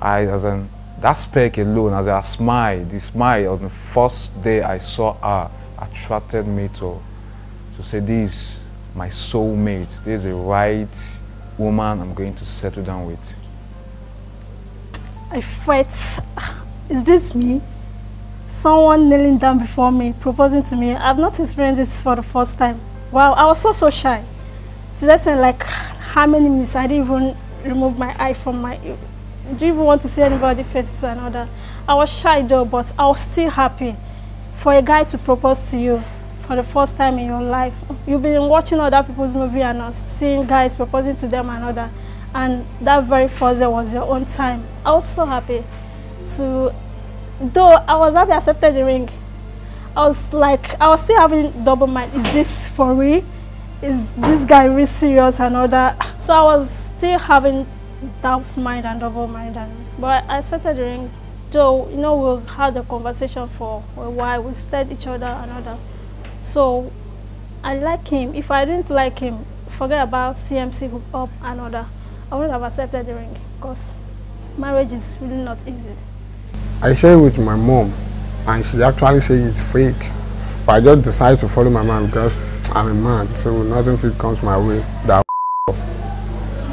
Speaker 5: That spec alone, as I smile, the smile on the first day I saw her attracted me to say, this my soulmate, this is the right woman I'm going to settle down with.
Speaker 6: I felt, is this me? Someone kneeling down before me, proposing to me. I've not experienced this for the first time. Wow, I was so shy. To that extent, like, how many minutes I didn't even remove my eye from my ear. Do you even want to see anybody's faces and all that? I was shy though, but I was still happy for a guy to propose to you for the first time in your life. You've been watching other people's movies and not seeing guys proposing to them and all that. And that very first day was your own time. I was so happy to, though I was happy I accepted the ring. I was still having double mind. Is this for real? Is this guy really serious and all that? So I was still having doubt mind and double mind, but I accepted the ring. Though, you know, we had a conversation for a while, we studied each other and all that. So I like him. If I didn't like him, forget about CMC hook up and all that. I wouldn't have accepted the ring because marriage is really not easy.
Speaker 7: I share it with my mom, and she actually says it's fake. But I just decided to follow my man because I'm a man, so nothing fake comes my way that off.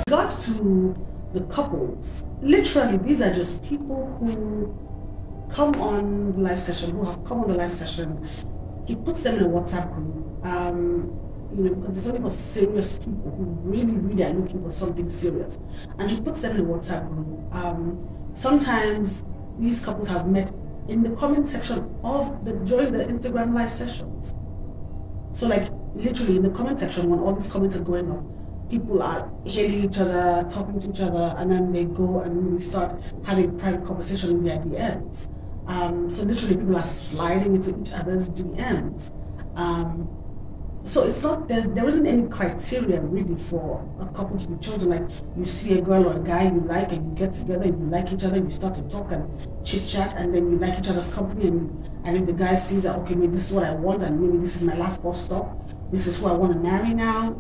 Speaker 1: Got to the couples. Literally, these are just people who come on the live session, who have come on the live session. He puts them in a WhatsApp group. You know, because it's only for serious people who really are looking for something serious. And he puts them in a WhatsApp group. Sometimes these couples have met in the comment section of during the Instagram live sessions. So like literally in the comment section when all these comments are going up, people are hailing each other, talking to each other, and then they go and really start having private conversation in their DMs. So literally people are sliding into each other's DMs. So it's not, there isn't any criteria really for a couple to be chosen. Like you see a girl or a guy you like and you get together and you like each other, you start to talk and chit chat, and then you like each other's company, and if the guy sees that, okay, maybe this is what I want and maybe this is my last bus stop, this is who I want to marry now,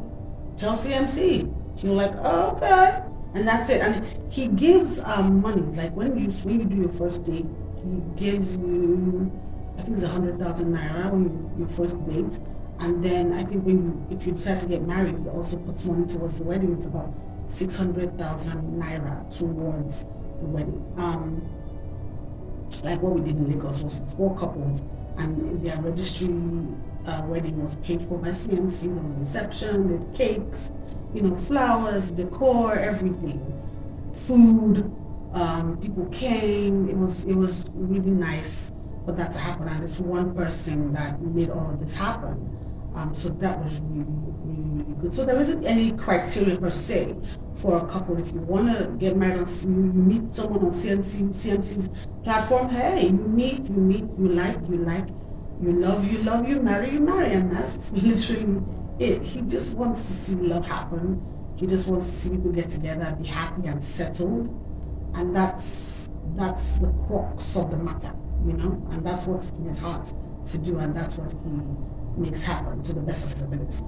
Speaker 1: tell CMC. You're like, oh, okay, and that's it. And he gives money, like when you do your first date, he gives you, I think it's 100,000 naira when your first date. And then I think if you decide to get married, he also puts money towards the wedding. It's about 600,000 naira towards the wedding. Like what we did in Lagos was 4 couples, and their registry wedding was paid for by CMC. There was reception, the cakes, you know, flowers, decor, everything, food. People came. It was really nice for that to happen, and it's one person that made all of this happen. So that was really good. So there isn't any criteria per se for a couple. If you want to get married, you meet someone on CMC's platform, hey, you meet, you like, you love, you marry, and that's literally it. He just wants to see love happen. He just wants to see people get together and be happy and settled. And that's the crux of the matter, you know, and that's what's in his heart to do, and that's what he makes happen to the best of his ability.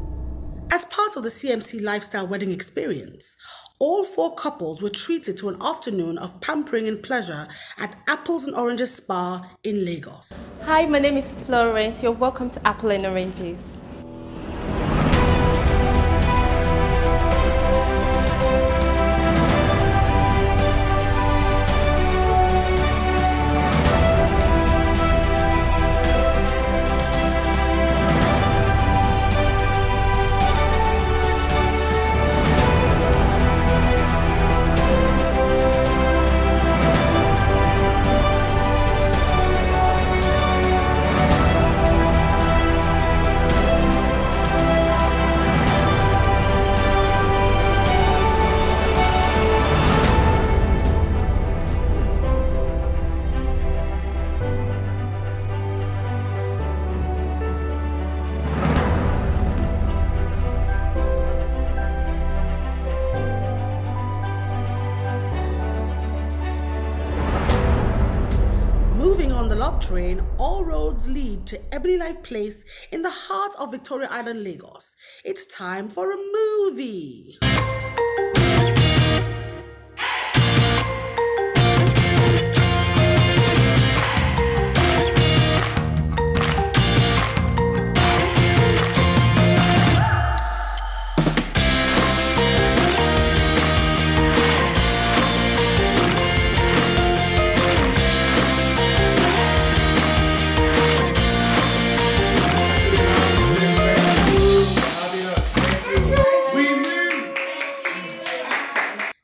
Speaker 1: As part of the CMC Lifestyle wedding experience, all 4 couples were treated to an afternoon of pampering and pleasure at Apples and Oranges Spa in Lagos.
Speaker 10: Hi, my name is Florence. You're welcome to Apple and Oranges.
Speaker 1: Moving on the love train, all roads lead to Ebony Life Place in the heart of Victoria Island, Lagos. It's time for a movie.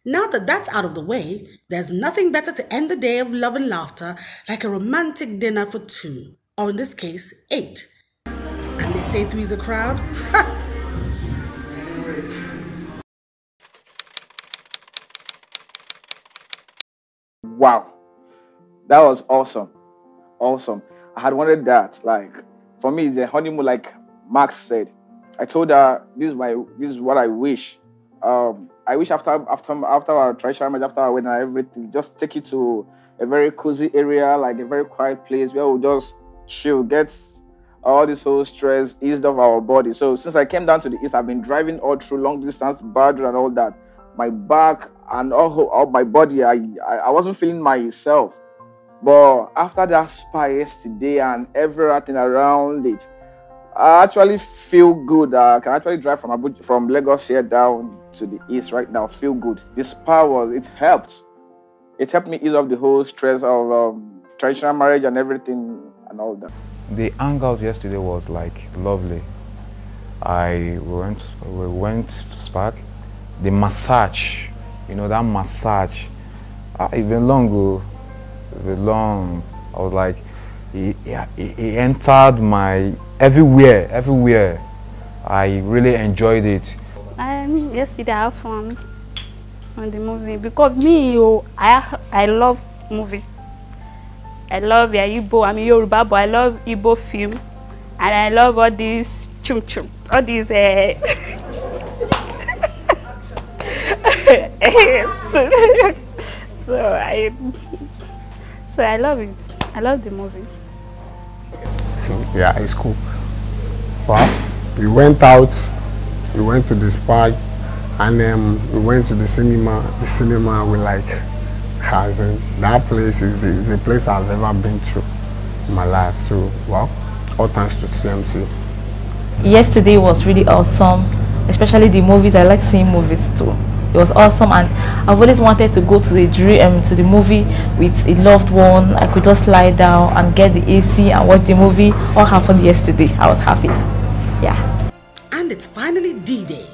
Speaker 1: Now that that's out of the way, there's nothing better to end the day of love and laughter like a romantic dinner for 2, or in this case, 8. And they say 3's a crowd? Ha!
Speaker 3: Wow, that was awesome. I had wanted that. Like, for me, it's a honeymoon, like Max said. I told her this is what I wish. I wish after our traditional marriage, after our wedding and everything, just take you to a very cozy area, like a very quiet place where we'll just chill, get all this whole stress eased off our body. So since I came down to the east, I've been driving all through long distance, Badru and all that. my back, and all my body. I wasn't feeling myself. But after that spa yesterday and everything around it, I actually feel good. I can actually drive from Lagos here down to the east right now. Feel good. This spa it helped. It helped me ease off the whole stress of traditional marriage and everything and all that.
Speaker 5: The hangout yesterday was like lovely. We went to Spark. The massage, you know, that massage. It's been long ago. It's been long. I was like, it entered my everywhere. I really enjoyed it.
Speaker 8: Yesterday I had fun on the movie because I love movies. I love Igbo. I'm Yoruba, but I love Igbo film, and I love all these chum, all these. So I love it. I love the movie.
Speaker 7: Yeah, it's cool. Well, we went out, we went to the spa, and then we went to the cinema. The cinema we like has that place is a place I've ever been to in my life. So, well, all thanks to CMC.
Speaker 9: Yesterday was really awesome, especially the movies. I like seeing movies too. It was awesome, and I've always wanted to go to the movie with a loved one. I could just lie down and get the AC and watch the movie. All happened yesterday. I was happy. Yeah.
Speaker 11: And it's finally D-Day.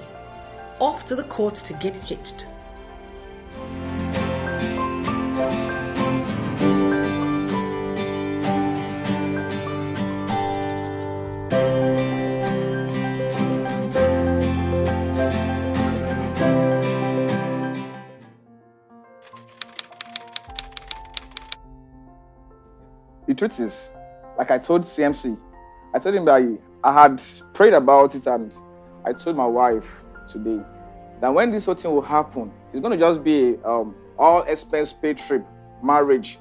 Speaker 11: Off to the courts to get hitched.
Speaker 3: The truth is, like I told CMC, I told him that I had prayed about it, and I told my wife today that when this whole thing will happen, it's going to just be all expense paid trip, marriage.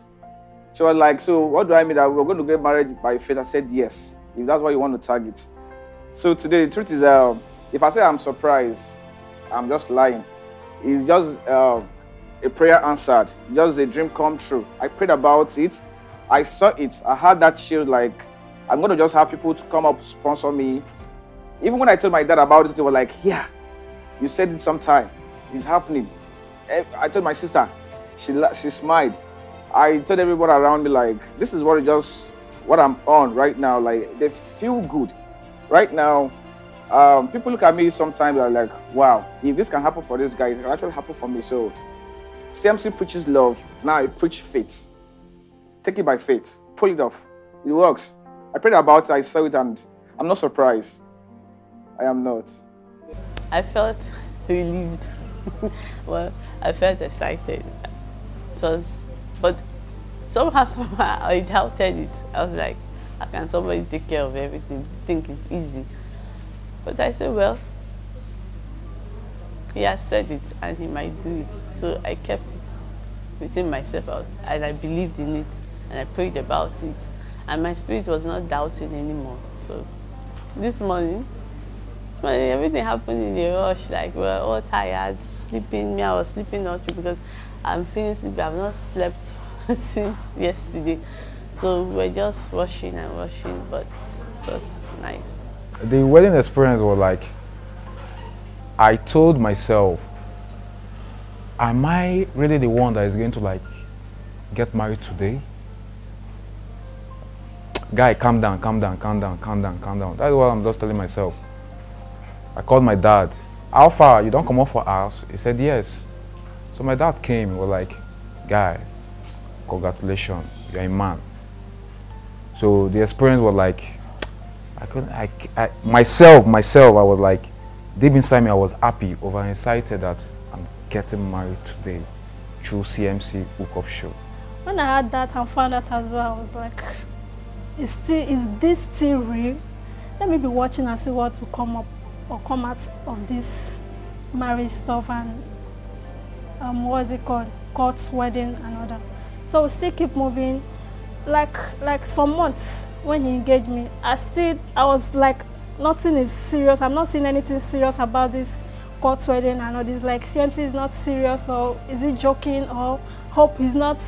Speaker 3: She was like, so what do I mean that we're going to get married by faith? I said yes, if that's what you want to target. So today, the truth is, if I say I'm surprised, I'm just lying. It's just a prayer answered, just a dream come true. I prayed about it. I saw it. I had that chill, like, I'm going to just have people to come up, sponsor me. Even when I told my dad about it, they were like, yeah, you said it sometime. It's happening. I told my sister. She smiled. I told everyone around me, like, this is what I'm on right now. Like, they feel good. Right now, people look at me sometimes, they're like, wow, if this can happen for this guy, it can actually happen for me. So, CMC preaches love. Now I preach faith. Take it by faith. Pull it off. It works. I prayed about it, I saw it, and I'm not surprised. I am not.
Speaker 4: I felt relieved. Well, I felt excited. But somehow I doubted it. I was like, how can somebody take care of everything? Think it's easy. But I said, well, he has said it and he might do it. So I kept it within myself and I believed in it. And I prayed about it, and my spirit was not doubting anymore. So this morning everything happened in a rush. Like, we're all tired, sleeping. I was sleeping all through because I'm feeling sleepy. I've not slept since yesterday. So we're just rushing and rushing, but it was nice.
Speaker 5: The wedding experience was like, I told myself, am I really the one that is going to like get married today? Guy, calm down. That's what I'm just telling myself. I called my dad. How far? You don't come up for house? He said yes. So my dad came. He was like, guy, congratulations, you're a man. So the experience was like, myself, I was like, deep inside me, I was happy, overexcited that I'm getting married today through CMC hookup show.
Speaker 6: When I had that and found out as well, I was like, is this still real? Let me be watching and see what will come up or come out of this marriage stuff and what's it called? Courts, wedding and all that. So we still keep moving. Like some months when he engaged me, I was like, nothing is serious. I'm not seeing anything serious about this court wedding and all this, like CMC is not serious, or is he joking, or hope he's not.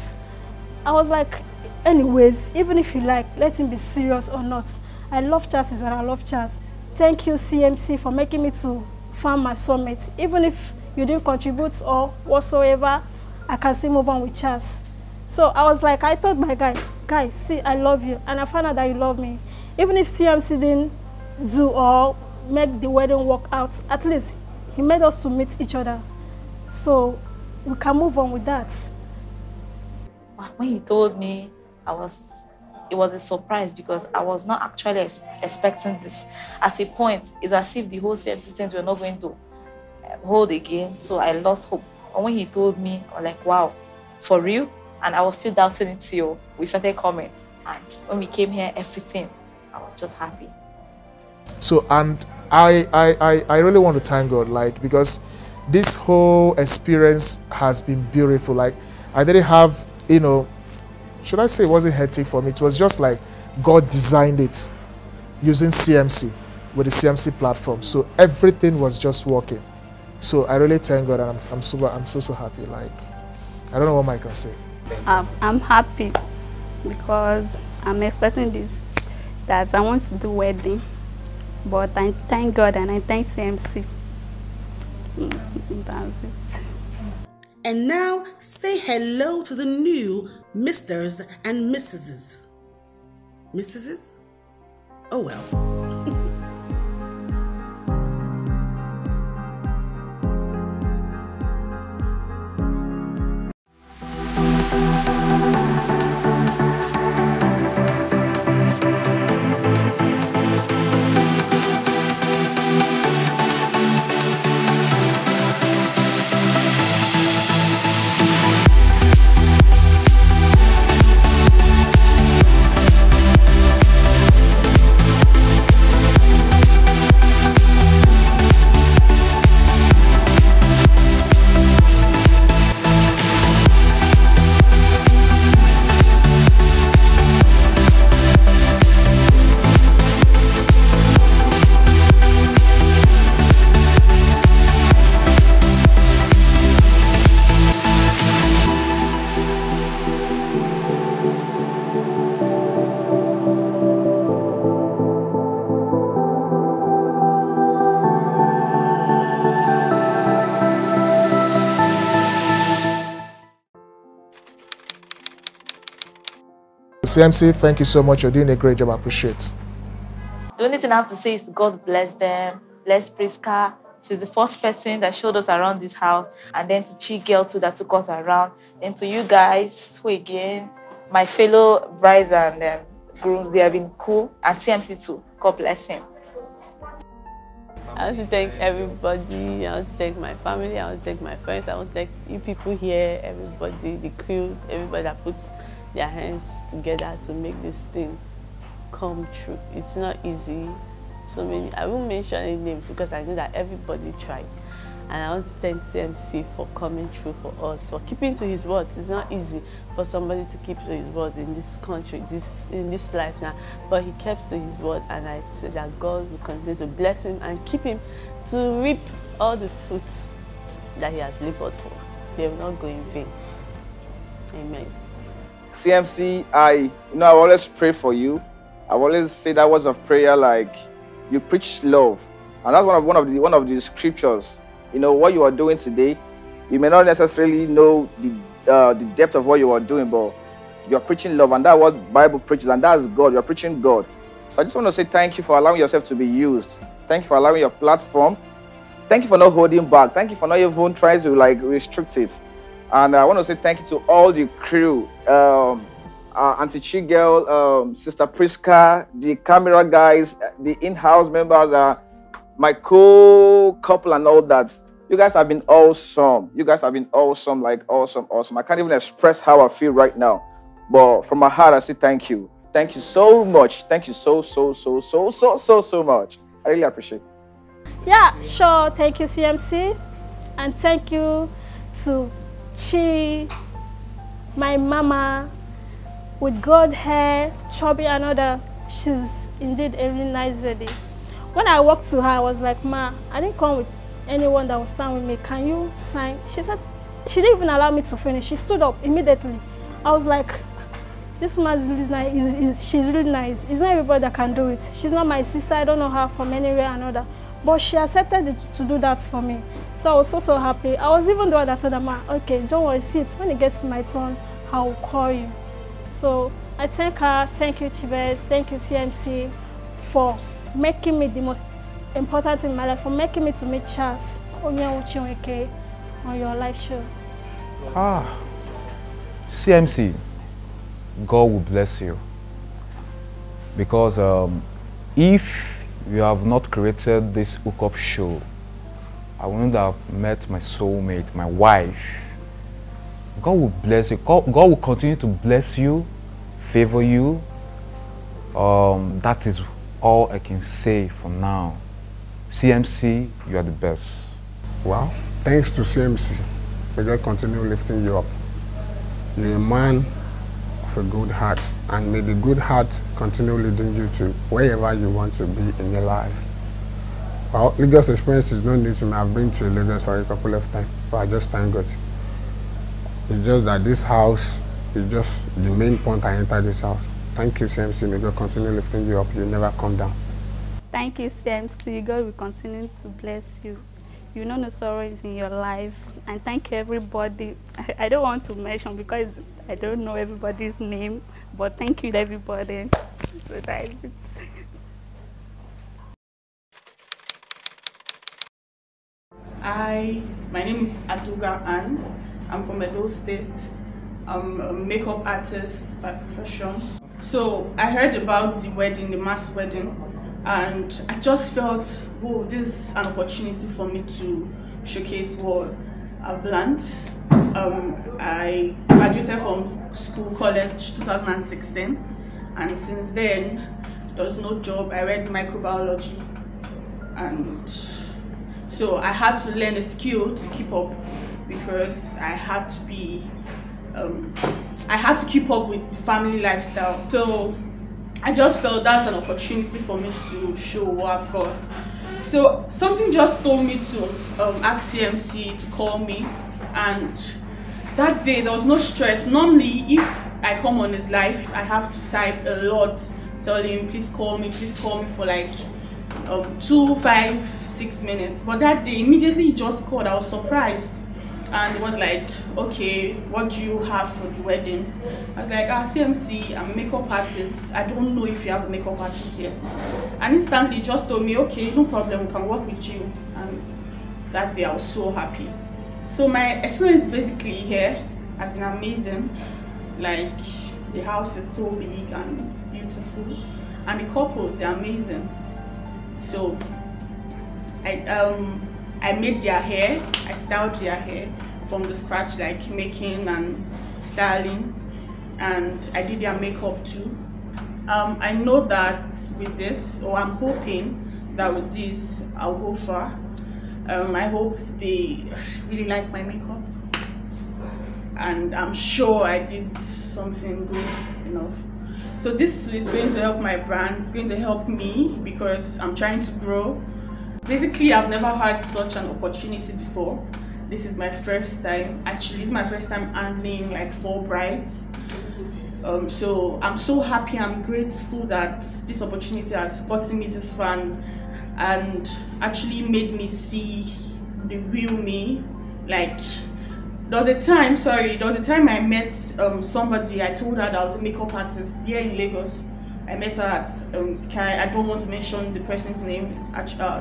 Speaker 6: I was like, anyways, even if you like, let him be serious or not. I love chances and I love chance. Thank you, CMC, for making me to find my soulmate. Even if you didn't contribute or whatsoever, I can still move on with chance. So I was like, I told my guy, see, I love you, and I found out that you love me. Even if CMC didn't do or make the wedding work out, at least he made us to meet each other. So we can move on with that.
Speaker 9: When he told me, it was a surprise because I was not actually expecting this. At a point, it's as if the whole CMC things were not going to hold again, so I lost hope. And when he told me, I was like, wow, for real? And I was still doubting it till we started coming. And when we came here, everything, I was just happy.
Speaker 2: So, and I really want to thank God, like, because this whole experience has been beautiful. Like, I didn't have, you know, should I say it wasn't hectic for me? It was just like God designed it using CMC with the CMC platform. So everything was just working. So I really thank God, and I'm so happy. Like, I don't know what I can say.
Speaker 8: I'm happy because I'm expecting this, that I want to do wedding, but I thank God and I thank CMC. That's it.
Speaker 11: And now say hello to the new Misters and Mrs. Mrs.? Oh well.
Speaker 2: CMC, thank you so much. You're doing a great job. I appreciate.
Speaker 9: The only thing I have to say is to God bless them. Bless Priska. She's the first person that showed us around this house. And then to Chi Girl too that took us around. And to you guys, who again, my fellow brides and grooms, they have been cool. And CMC too. God bless him.
Speaker 4: I want to thank everybody. I want to thank my family. I want to thank my friends. I want to thank you people here, everybody, the crew, everybody that put their hands together to make this thing come true. It's not easy. So many, I won't mention any names because I know that everybody tried. And I want to thank CMC for coming through for us, for keeping to his words. It's not easy for somebody to keep to his word in this country, in this life now. But he kept to his word, and I said that God will continue to bless him and keep him to reap all the fruits that he has labored for. They will not go in vain. Amen.
Speaker 3: CMC, I always pray for you. I always say that words of prayer, like you preach love, and that's one of the scriptures. You know what you are doing today. You may not necessarily know the depth of what you are doing, but you are preaching love, and that's what the Bible preaches, and that's God. You are preaching God. So I just want to say thank you for allowing yourself to be used. Thank you for allowing your platform. Thank you for not holding back. Thank you for not even trying to restrict it. And I want to say thank you to all the crew, Auntie Chigel, Sister Priska, the camera guys, the in-house members, my co-couple and all that. You guys have been awesome. You guys have been awesome, like awesome. I can't even express how I feel right now. But from my heart, I say thank you. Thank you so much. Thank you so much. I really appreciate it.
Speaker 6: Yeah, sure. Thank you, CMC. And thank you to Chi, my mama, with gold hair, chubby and other. She's indeed a really nice lady. When I walked to her, I was like, Ma, I didn't come with anyone that will stand with me, can you sign? She said, she didn't even allow me to finish. She stood up immediately. I was like, this woman is really nice. She's really nice. It's not everybody that can do it. She's not my sister. I don't know her from anywhere or another. But she accepted to do that for me. So I was so happy. I was even the one that told her, okay, don't worry, sit. When it gets to my turn, I will call you. So I thank her. Thank you, Chibet. Thank you, CMC, for making me the most important in my life, for making me to meet Charles on your live show.
Speaker 5: CMC, God will bless you. Because if you have not created this hookup show, I wouldn't have met my soulmate, my wife. God will bless you. God will continue to bless you, favor you. That is all I can say for now. CMC, you are the best.
Speaker 7: Well, thanks to CMC, may God continue lifting you up. You're a man of a good heart, and may the good heart continue leading you to wherever you want to be in your life. Well, Lagos experience is no new to me. I've been to Lagos for a couple of times, but I just thank God. It's just that this house is just the main point I entered this house. Thank you, CMC. May God continue lifting you up. You never come down.
Speaker 8: Thank you, CMC. God will continue to bless you. You know no sorrows in your life. And thank you, everybody. I don't want to mention because I don't know everybody's name, but thank you, everybody. So that is it.
Speaker 12: Hi, my name is Aduga Ann. I'm from Edo State. I'm a makeup artist by profession. So I heard about the wedding, the mass wedding, and I just felt, whoa, this is an opportunity for me to showcase what I've learned. I graduated from college 2016, and since then there was no job. I read microbiology, and so I had to learn a skill to keep up, because I had to be I had to keep up with the family lifestyle. So I just felt that's an opportunity for me to show what I've got. So something just told me to ask CMC to call me, and that day there was no stress. Normally, if I come on his live, I have to type a lot, telling him please call me for like 2, 5, 6 minutes. But that day, immediately he just called. I was surprised. And it was like, okay, what do you have for the wedding? I was like, CMC, I'm a makeup artist. I don't know if you have a makeup artist here. And instantly just told me, okay, no problem, we can work with you. And that day I was so happy. So my experience basically here has been amazing. Like, the house is so big and beautiful. And the couples, they're amazing. So I made their hair, I styled their hair from the scratch, like making and styling, and I did their makeup too. I know that with this, or I'm hoping that with this, I'll go far. I hope they really like my makeup, and I'm sure I did something good enough. So this is going to help my brand, it's going to help me because I'm trying to grow. Basically, I've never had such an opportunity before. This is my first time. Actually, it's my first time handling like 4 brides. So I'm so happy, I'm grateful that this opportunity has gotten me this far and actually made me see the real me. Like, there was a time I met somebody. I told her that I was a makeup artist here in Lagos. I met her at Sky. I don't want to mention the person's name.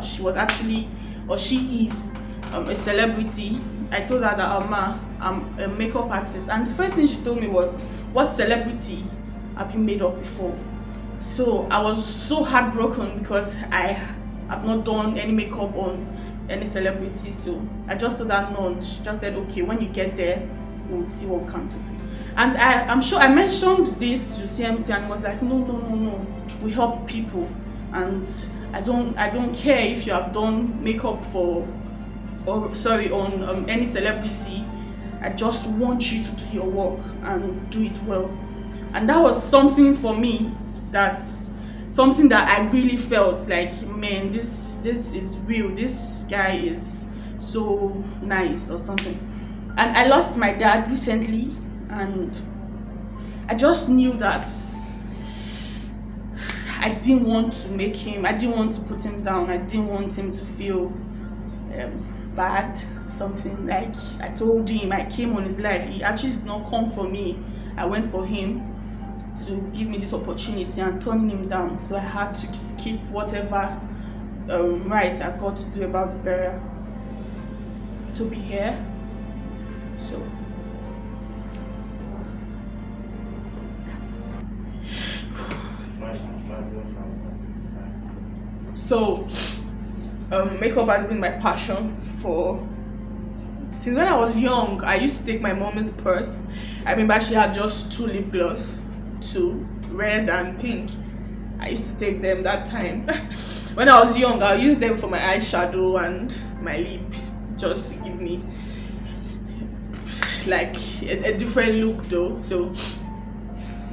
Speaker 12: She was actually, or she is, a celebrity. I told her that I'm a makeup artist, and the first thing she told me was, "What celebrity have you made up before?" So I was so heartbroken because I have not done any makeup on any celebrity. So I just told her no. She just said, "Okay, when you get there, we'll see what we can do." And I'm sure I mentioned this to CMC, and was like, no, we help people, and I don't care if you have done makeup on any celebrity. I just want you to do your work and do it well. And that was something for me, that's something that I really felt like, man, this is real. This guy is so nice or something. And I lost my dad recently, and I just knew that I didn't want to put him down. I didn't want him to feel bad, something like I told him I came on his life. He actually did not come for me. I went for him to give me this opportunity, and turning him down. So I had to skip whatever right I got to do about the burial to be here. So makeup has been my passion since when I was young. I used to take my mom's purse. I remember she had just 2 lip gloss, 2, red and pink. I used to take them that time. When I was young, I'll use them for my eyeshadow and my lip, just to give me like a different look though. So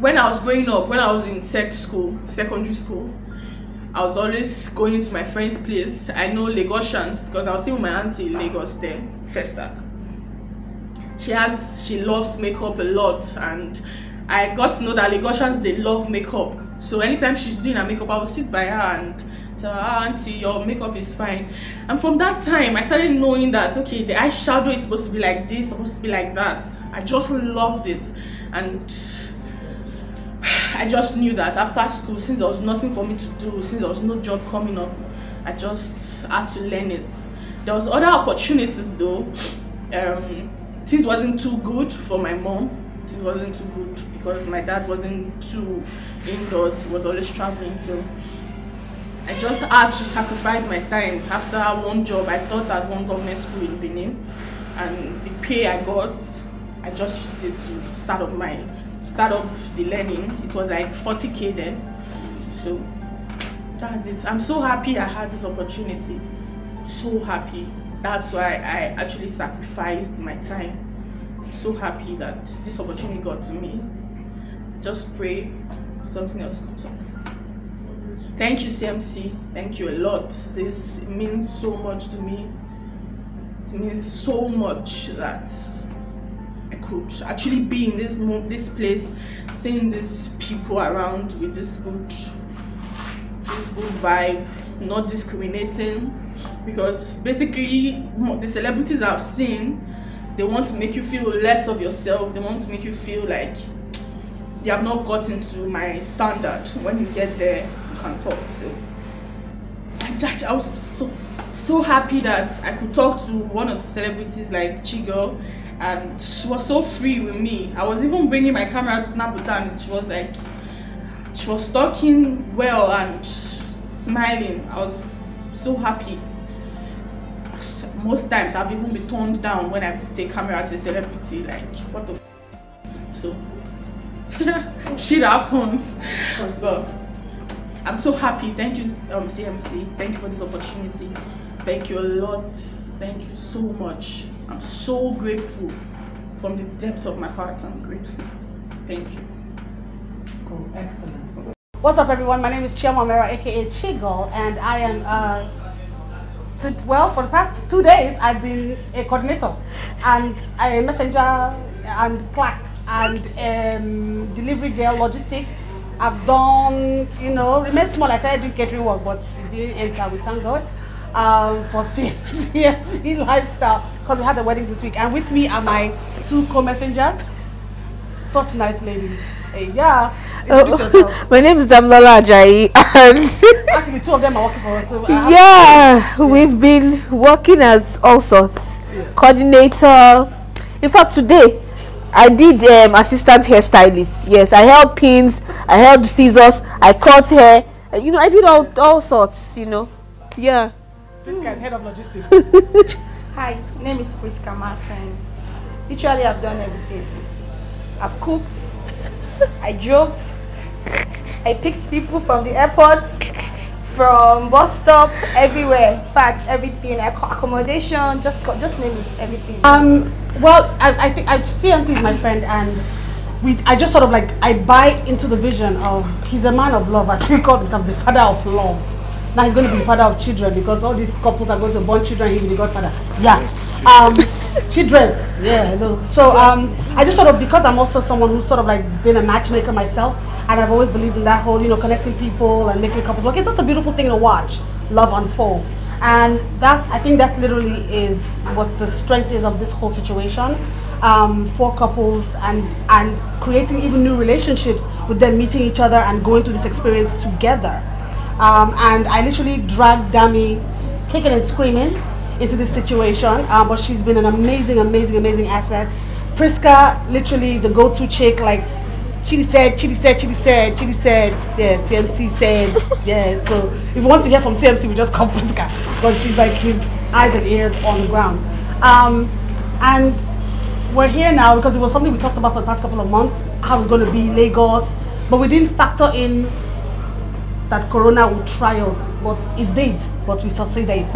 Speaker 12: when I was growing up, when I was in secondary school, I was always going to my friend's place. I know Lagosians because I was staying with my auntie in Lagos then, Festac. She loves makeup a lot, and I got to know that Lagosians, they love makeup. So anytime she's doing her makeup, I would sit by her and tell her, auntie, your makeup is fine. And from that time, I started knowing that, okay, the eyeshadow is supposed to be like this, supposed to be like that. I just loved it. And I just knew that after school, since there was nothing for me to do, since there was no job coming up, I just had to learn it. There was other opportunities though. Things wasn't too good for my mom. Things wasn't too good because my dad wasn't too indoors. He was always traveling. So I just had to sacrifice my time. After one job, I taught at one government school in Benin, and the pay I got, I just used it to start up the learning. It was like 40K then. So that's it. I'm so happy I had this opportunity. So happy. That's why I actually sacrificed my time. I'm so happy that this opportunity got to me. Just pray something else comes up. Thank you, CMC. Thank you a lot. This means so much to me. It means so much that I could actually be in this place, seeing these people around with this good vibe, not discriminating. Because basically, the celebrities I've seen, they want to make you feel less of yourself. They want to make you feel like they have not gotten to my standard. When you get there, you can talk. So I was so happy that I could talk to one of the celebrities like Chigo, and she was so free with me. I was even bringing my camera to snap with her, and she was talking well and smiling. I was so happy. Most times I've even been toned down when I take camera to a celebrity, like what the so shit happens. But I'm so happy. Thank you, CMC. Thank you for this opportunity. Thank you a lot. Thank you so much. I'm so grateful. From the depth of my heart, I'm grateful. Thank you.
Speaker 1: Cool. Excellent. What's up, everyone? My name is Chiamamera, aka Chigo, and I am well, for the past 2 days, I've been a coordinator and a messenger and clerk and delivery girl, logistics. I've done, remain small. I started doing catering work, but it didn't enter, we thank God, for CMC Lifestyle, because we had the weddings this week. And with me are my 2 co-messengers, such nice ladies. Yeah. Introduce yourself.
Speaker 13: My name is Damlola Ajayi, and
Speaker 1: actually 2 of them are working for us. So
Speaker 13: yeah, we've been working as all sorts. Yes. Coordinator. In fact, today I did assistant hairstylist. Yes, I held pins, I held scissors, I cut hair. I did all sorts. Yeah.
Speaker 1: Priska is head of logistics.
Speaker 8: Hi, my name is Priska Martins. Literally, I've done everything. I've cooked. I drove, I picked people from the airport, from bus stop, everywhere, facts, everything, accommodation, just name it, everything.
Speaker 1: Well, I think CMC is my friend, and I just I buy into the vision of, he's a man of love, as he calls himself, the father of love. Now he's going to be the father of children because all these couples are going to born children. He'll be the godfather. Yeah. Children's. Yeah. I know. So I just sort of, because I'm also someone who's sort of like been a matchmaker myself, and I've always believed in that whole, you know, connecting people and making couples work. It's just a beautiful thing to watch love unfold. And that, I think that literally is what the strength is of this whole situation. For couples and creating even new relationships with them meeting each other and going through this experience together. And I literally dragged Dami kicking and screaming into this situation, but she's been an amazing, amazing, amazing asset. Priska, literally the go-to chick, like Chidi said, yeah, CMC said, yeah. So if you want to hear from CMC, we just call Priska, but she's like his eyes and ears on the ground. And we're here now because it was something we talked about for the past couple of months, how it's going to be Lagos, but we didn't factor in that Corona would try us, but it did, but we succeeded.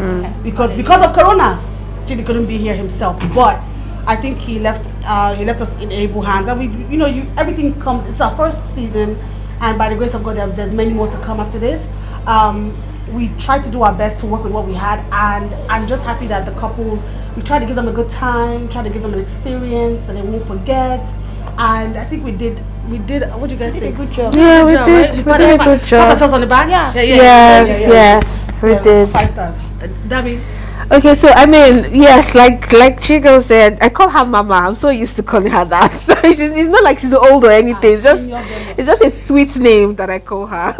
Speaker 1: Because of Corona, Chidi couldn't be here himself, but I think he left us in able hands, and we, you know, everything comes. It's our first season, and by the grace of God, there's many more to come after this. We tried to do our best to work with what we had, and I'm just happy that the couples, we tried to give them a good time, try to give them an experience that they won't forget, and I think we did. What do you guys think?
Speaker 13: A good job.
Speaker 1: Yeah,
Speaker 13: we
Speaker 1: did.
Speaker 13: Right? We did a good job.
Speaker 1: Pat ourselves on the back.
Speaker 13: Yeah. Yes, we did.
Speaker 1: 5 stars. Dami.
Speaker 13: Okay, so I mean, yes, like Chigo said, I call her Mama. I'm so used to calling her that. So it's not like she's old or anything. It's just a sweet name that I call her.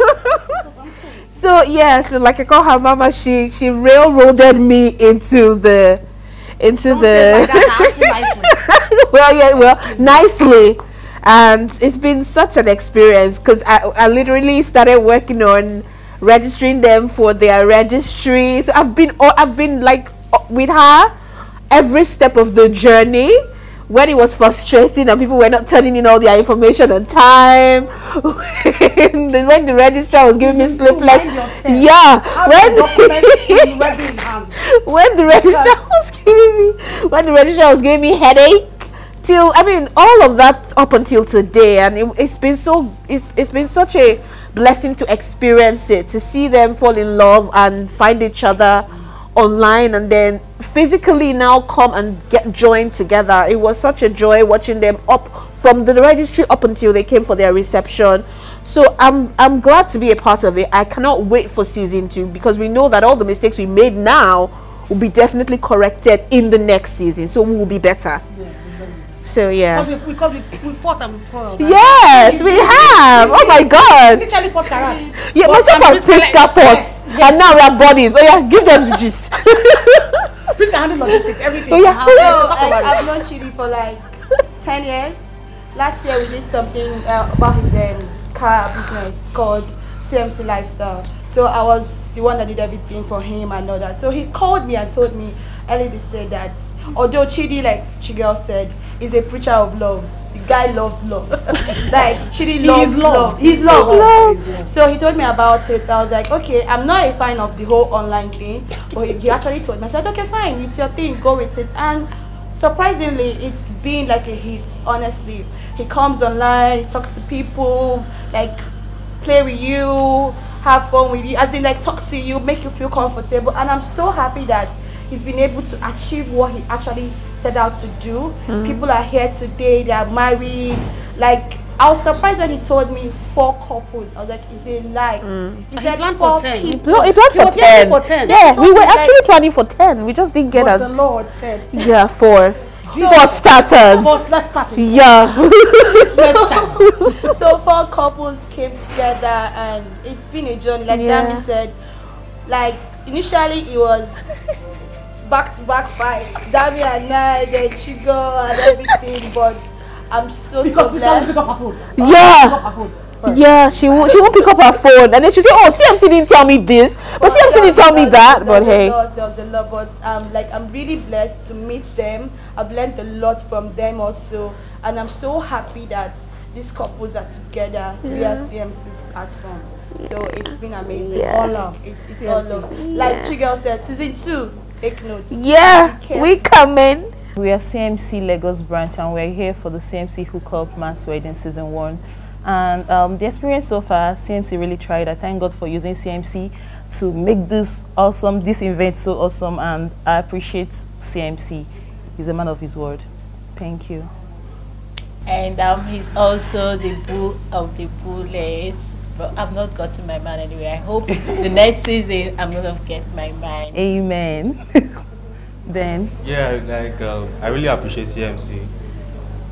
Speaker 13: So yes, like I call her Mama. She railroaded me into the nicely. And it's been such an experience because I literally started working on registering them for their registry. So I've been like with her every step of the journey. When it was frustrating and people were not turning in all their information on time, when the registrar was giving me sleepless, when the registrar was giving me headache, till, I mean, all of that up until today, and it's been such a blessing to experience it, to see them fall in love and find each other online, and then physically now come and get joined together. It was such a joy watching them up from the registry up until they came for their reception. So I'm glad to be a part of it. I cannot wait for season 2 because we know that all the mistakes we made now will be definitely corrected in the next season, so we will be better. So yeah.
Speaker 1: We fought and we quarreled.
Speaker 13: Yes, we have. Oh my God.
Speaker 1: Literally fought Karat.
Speaker 13: Yeah, myself and Priska fought. And now we are buddies. Oh yeah, give them the gist.
Speaker 1: Priska handle logistics, everything.
Speaker 13: Oh yeah.
Speaker 8: I've known Chidi for like 10 years. Last year we did something about his car business called CMCLIFESTYLE. So I was the one that did everything for him and all that. So he called me and told me earlier this day that although Chidi, like Chigel said, is a preacher of love, the guy loves love. Like Chidi loves love. He's love. So he told me about it. I was like, okay, I'm not a fan of the whole online thing, but he actually told me. I said, okay, fine, it's your thing, go with it. And surprisingly, it's been like a hit. Honestly, he comes online, he talks to people, like play with you, have fun with you, as in like talk to you, make you feel comfortable. And I'm so happy that he's been able to achieve what he actually set out to do. People are here today, they are married. Like, I was surprised when he told me 4 couples. I was like, is it a lie? He said
Speaker 1: planned
Speaker 8: 4
Speaker 1: for 10.
Speaker 8: people.
Speaker 13: No, he planned for 10. Yeah, we were actually planning for 10. We just didn't get
Speaker 1: what the Lord said.
Speaker 13: Yeah, 4. 4 starters.
Speaker 1: Let's start it.
Speaker 13: Yeah.
Speaker 8: So 4 couples came together and it's been a journey. Like Dami said, like initially it was back-to-back fight. Dami and I, then Chigo and everything, but I'm so glad.
Speaker 13: Yeah, she won't pick up her phone, and then she say, "Oh, CMC didn't tell me this, but CMC didn't tell me that." But hey,
Speaker 8: but like I'm really blessed to meet them. I've learned a lot from them also, and I'm so happy that these couples are together via CMC's platform. So it's been amazing. It's all love. It's all love. Like Chigel said, season 2. Take note.
Speaker 13: Yeah, we coming.
Speaker 9: We are CMC Lagos branch, and we're here for the CMC Hookup Mass Wedding Season 1. And the experience so far, CMC really tried. I thank God for using CMC to make this awesome, this event so awesome, and I appreciate CMC. He's a man of his word. Thank you.
Speaker 14: And he's also the bull of the bullets. But I've not gotten my man anyway. I hope the next season I'm gonna get my man.
Speaker 9: Amen. Ben.
Speaker 15: Yeah, like I really appreciate CMC.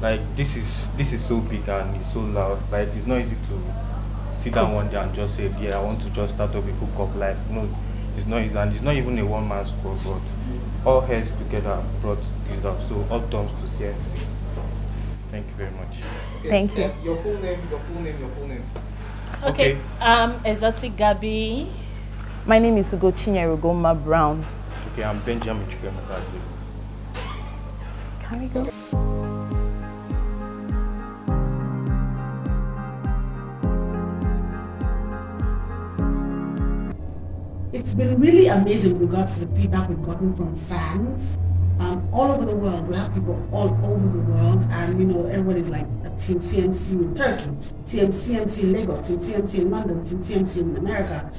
Speaker 15: Like this is so big and it's so loud. Like it's not easy to sit down one day and just say, yeah, I want to just start up a cook-up. Like no, it's not easy, and it's not even a one-man squad. But all heads together brought this up. So all thumbs to CMC. Thank you very much.
Speaker 9: Okay. Thank you.
Speaker 15: Your full name.
Speaker 14: Okay. Exotic Gabby.
Speaker 9: My name is Ugo Chinyerugoma Brown.
Speaker 15: Okay, I'm Benjamin Chukwema.
Speaker 9: Can we go?
Speaker 1: It's been really amazing with regards to the feedback we've gotten from fans. All over the world, we have people all over the world, and you know, everybody's like a Team CMC in Turkey, Team CMC in Lagos, Team CMC in London, Team CMC in America,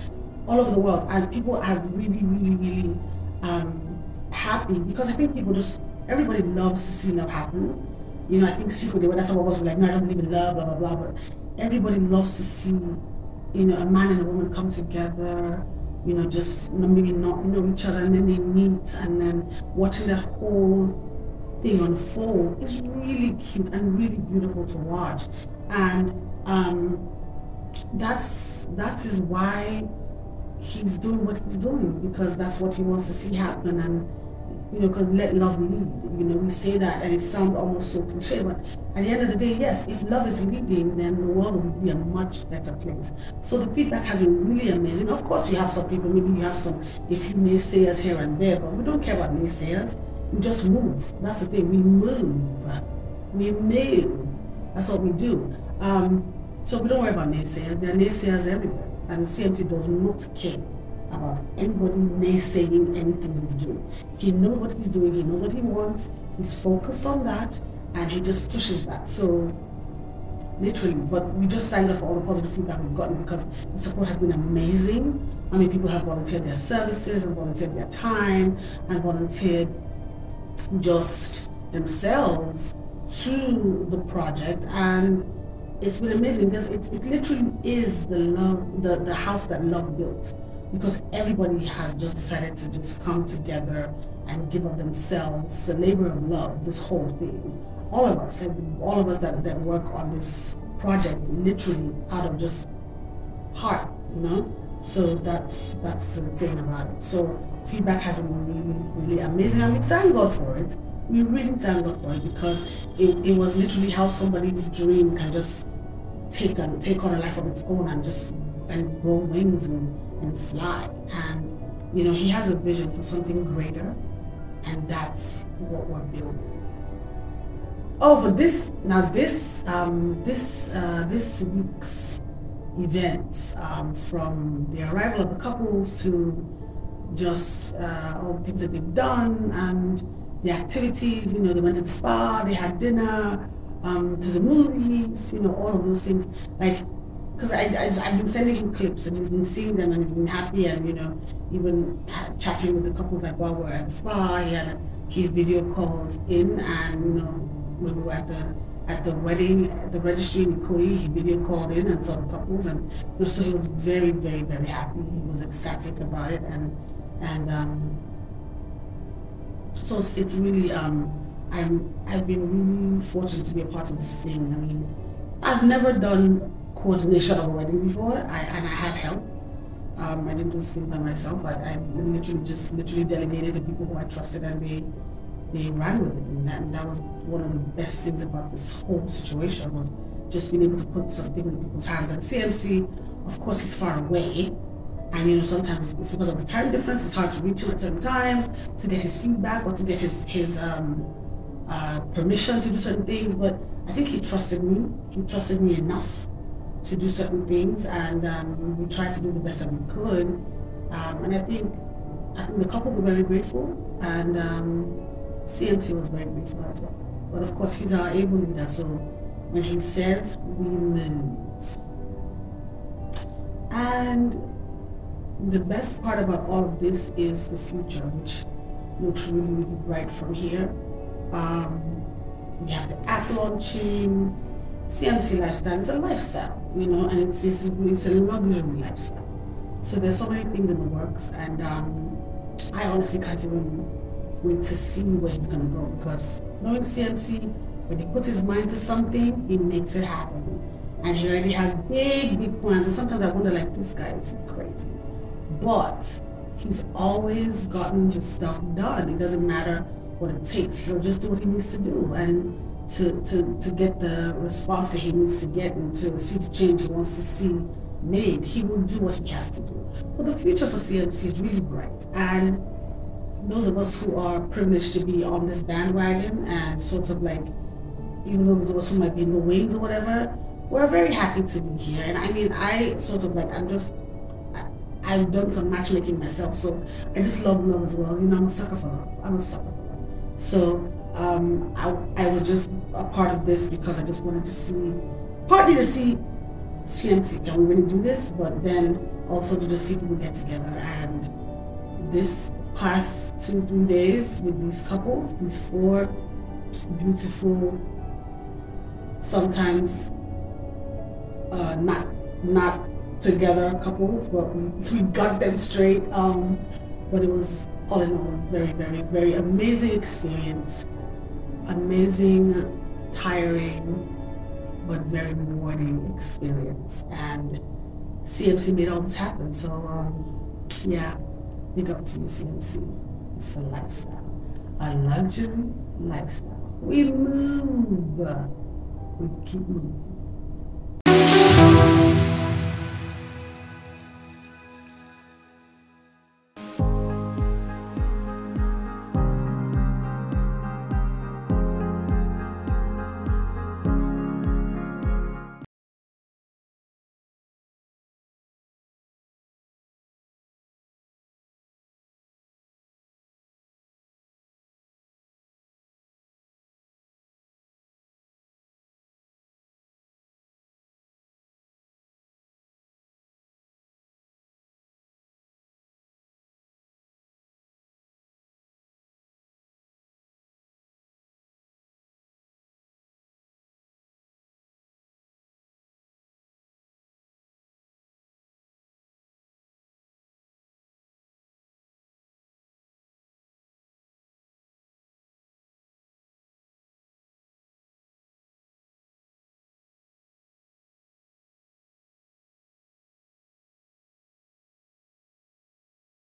Speaker 1: all over the world, and people are really happy because I think everybody loves to see love happen. You know, I think secretly, when some of us were like, no, I don't believe in love, blah blah blah, but everybody loves to see, you know, a man and a woman come together. You know, just maybe not know each other, and then they meet, and then watching that whole thing unfold is really cute and really beautiful to watch. And that is why he's doing what he's doing, because that's what he wants to see happen. And you know, because let love lead. You know, we say that and it sounds almost so cliche, but at the end of the day, yes, if love is leading, then the world will be a much better place. So the feedback has been really amazing. Of course, you have some people, maybe you have some a few naysayers here and there, but we don't care about naysayers. We just move. That's the thing. We move. That's what we do. So we don't worry about naysayers. There are naysayers everywhere, and CMT does not care about anybody naysaying anything he's doing. He knows what he's doing, he knows what he wants, he's focused on that, and he just pushes that. So, literally, but we just thank God for all the positive feedback we've gotten, because the support has been amazing. I mean, people have volunteered their services, and volunteered their time, and volunteered just themselves to the project, and it's been amazing, because it literally is the house that love built. Because everybody has just decided to just come together and give of themselves. It's a labor of love, this whole thing. All of us, that work on this project, literally out of just heart, you know? So that's the thing about it. So feedback has been really amazing, and we thank God for it. We really thank God for it, because it was literally how somebody's dream can just take on a life of its own and grow wings and fly. And you know, he has a vision for something greater, and that's what we're building. Oh, for this week's event, from the arrival of the couples to just all the things that they've done and the activities. You know, they went to the spa, they had dinner, to the movies. You know, all of those things. Like, because I've been sending him clips, and he's been seeing them, and he's been happy, and you know, even chatting with the couples, like while we're at the spa, he video called in, and you know, when we were at the wedding, at the registry in Ikoyi, he video called in and saw the couples, and you know, so he was very, very, very happy. He was ecstatic about it, and so it's really I've been really fortunate to be a part of this thing. I mean, I've never done coordination of a wedding before, and I had help. I didn't do this thing by myself. I literally delegated to people who I trusted, and they ran with it. And that was one of the best things about this whole situation, was just being able to put something in people's hands. And CMC, of course, he's far away, and you know, sometimes it's because of the time difference. It's hard to reach him at certain times to get his feedback or to get his permission to do certain things. But I think he trusted me. He trusted me enough to do certain things, and we tried to do the best that we could. And I think the couple were very grateful, and CMC was very grateful as well. But of course, he's our able leader, so when he says, we move. And the best part about all of this is the future, which looks really, really bright from here. We have the app launching. CMC Lifestyle is a lifestyle, you know, and it's a luxury lifestyle. So there's so many things in the works, and I honestly can't even wait to see where he's gonna go, because knowing CMC, when he puts his mind to something, he makes it happen. And he already has big, big plans, and sometimes I wonder, like, this guy is crazy. But he's always gotten his stuff done. It doesn't matter what it takes. He'll just do what he needs to do, and to get the response that he needs to get, and to see the change he wants to see made, he will do what he has to do. But the future for CMC is really bright, and those of us who are privileged to be on this bandwagon, and sort of like, even those of us who might be in the wings or whatever, we're very happy to be here. And I mean, I sort of like, I've done some matchmaking myself, so I just love love as well. You know, I'm a sucker for love. I'm a sucker for love. So I was just a part of this because I just wanted to see, partly to see CMC, can we really do this? But then also to just see people get together. And this past 2-3 days with these couples, these 4 beautiful, sometimes not together couples, but we got them straight. But it was all in all very, very, very amazing experience. Amazing, tiring, but very rewarding experience. And CMC made all this happen. So yeah, big up to you, CMC. It's a lifestyle, a luxury lifestyle. We move, we keep moving.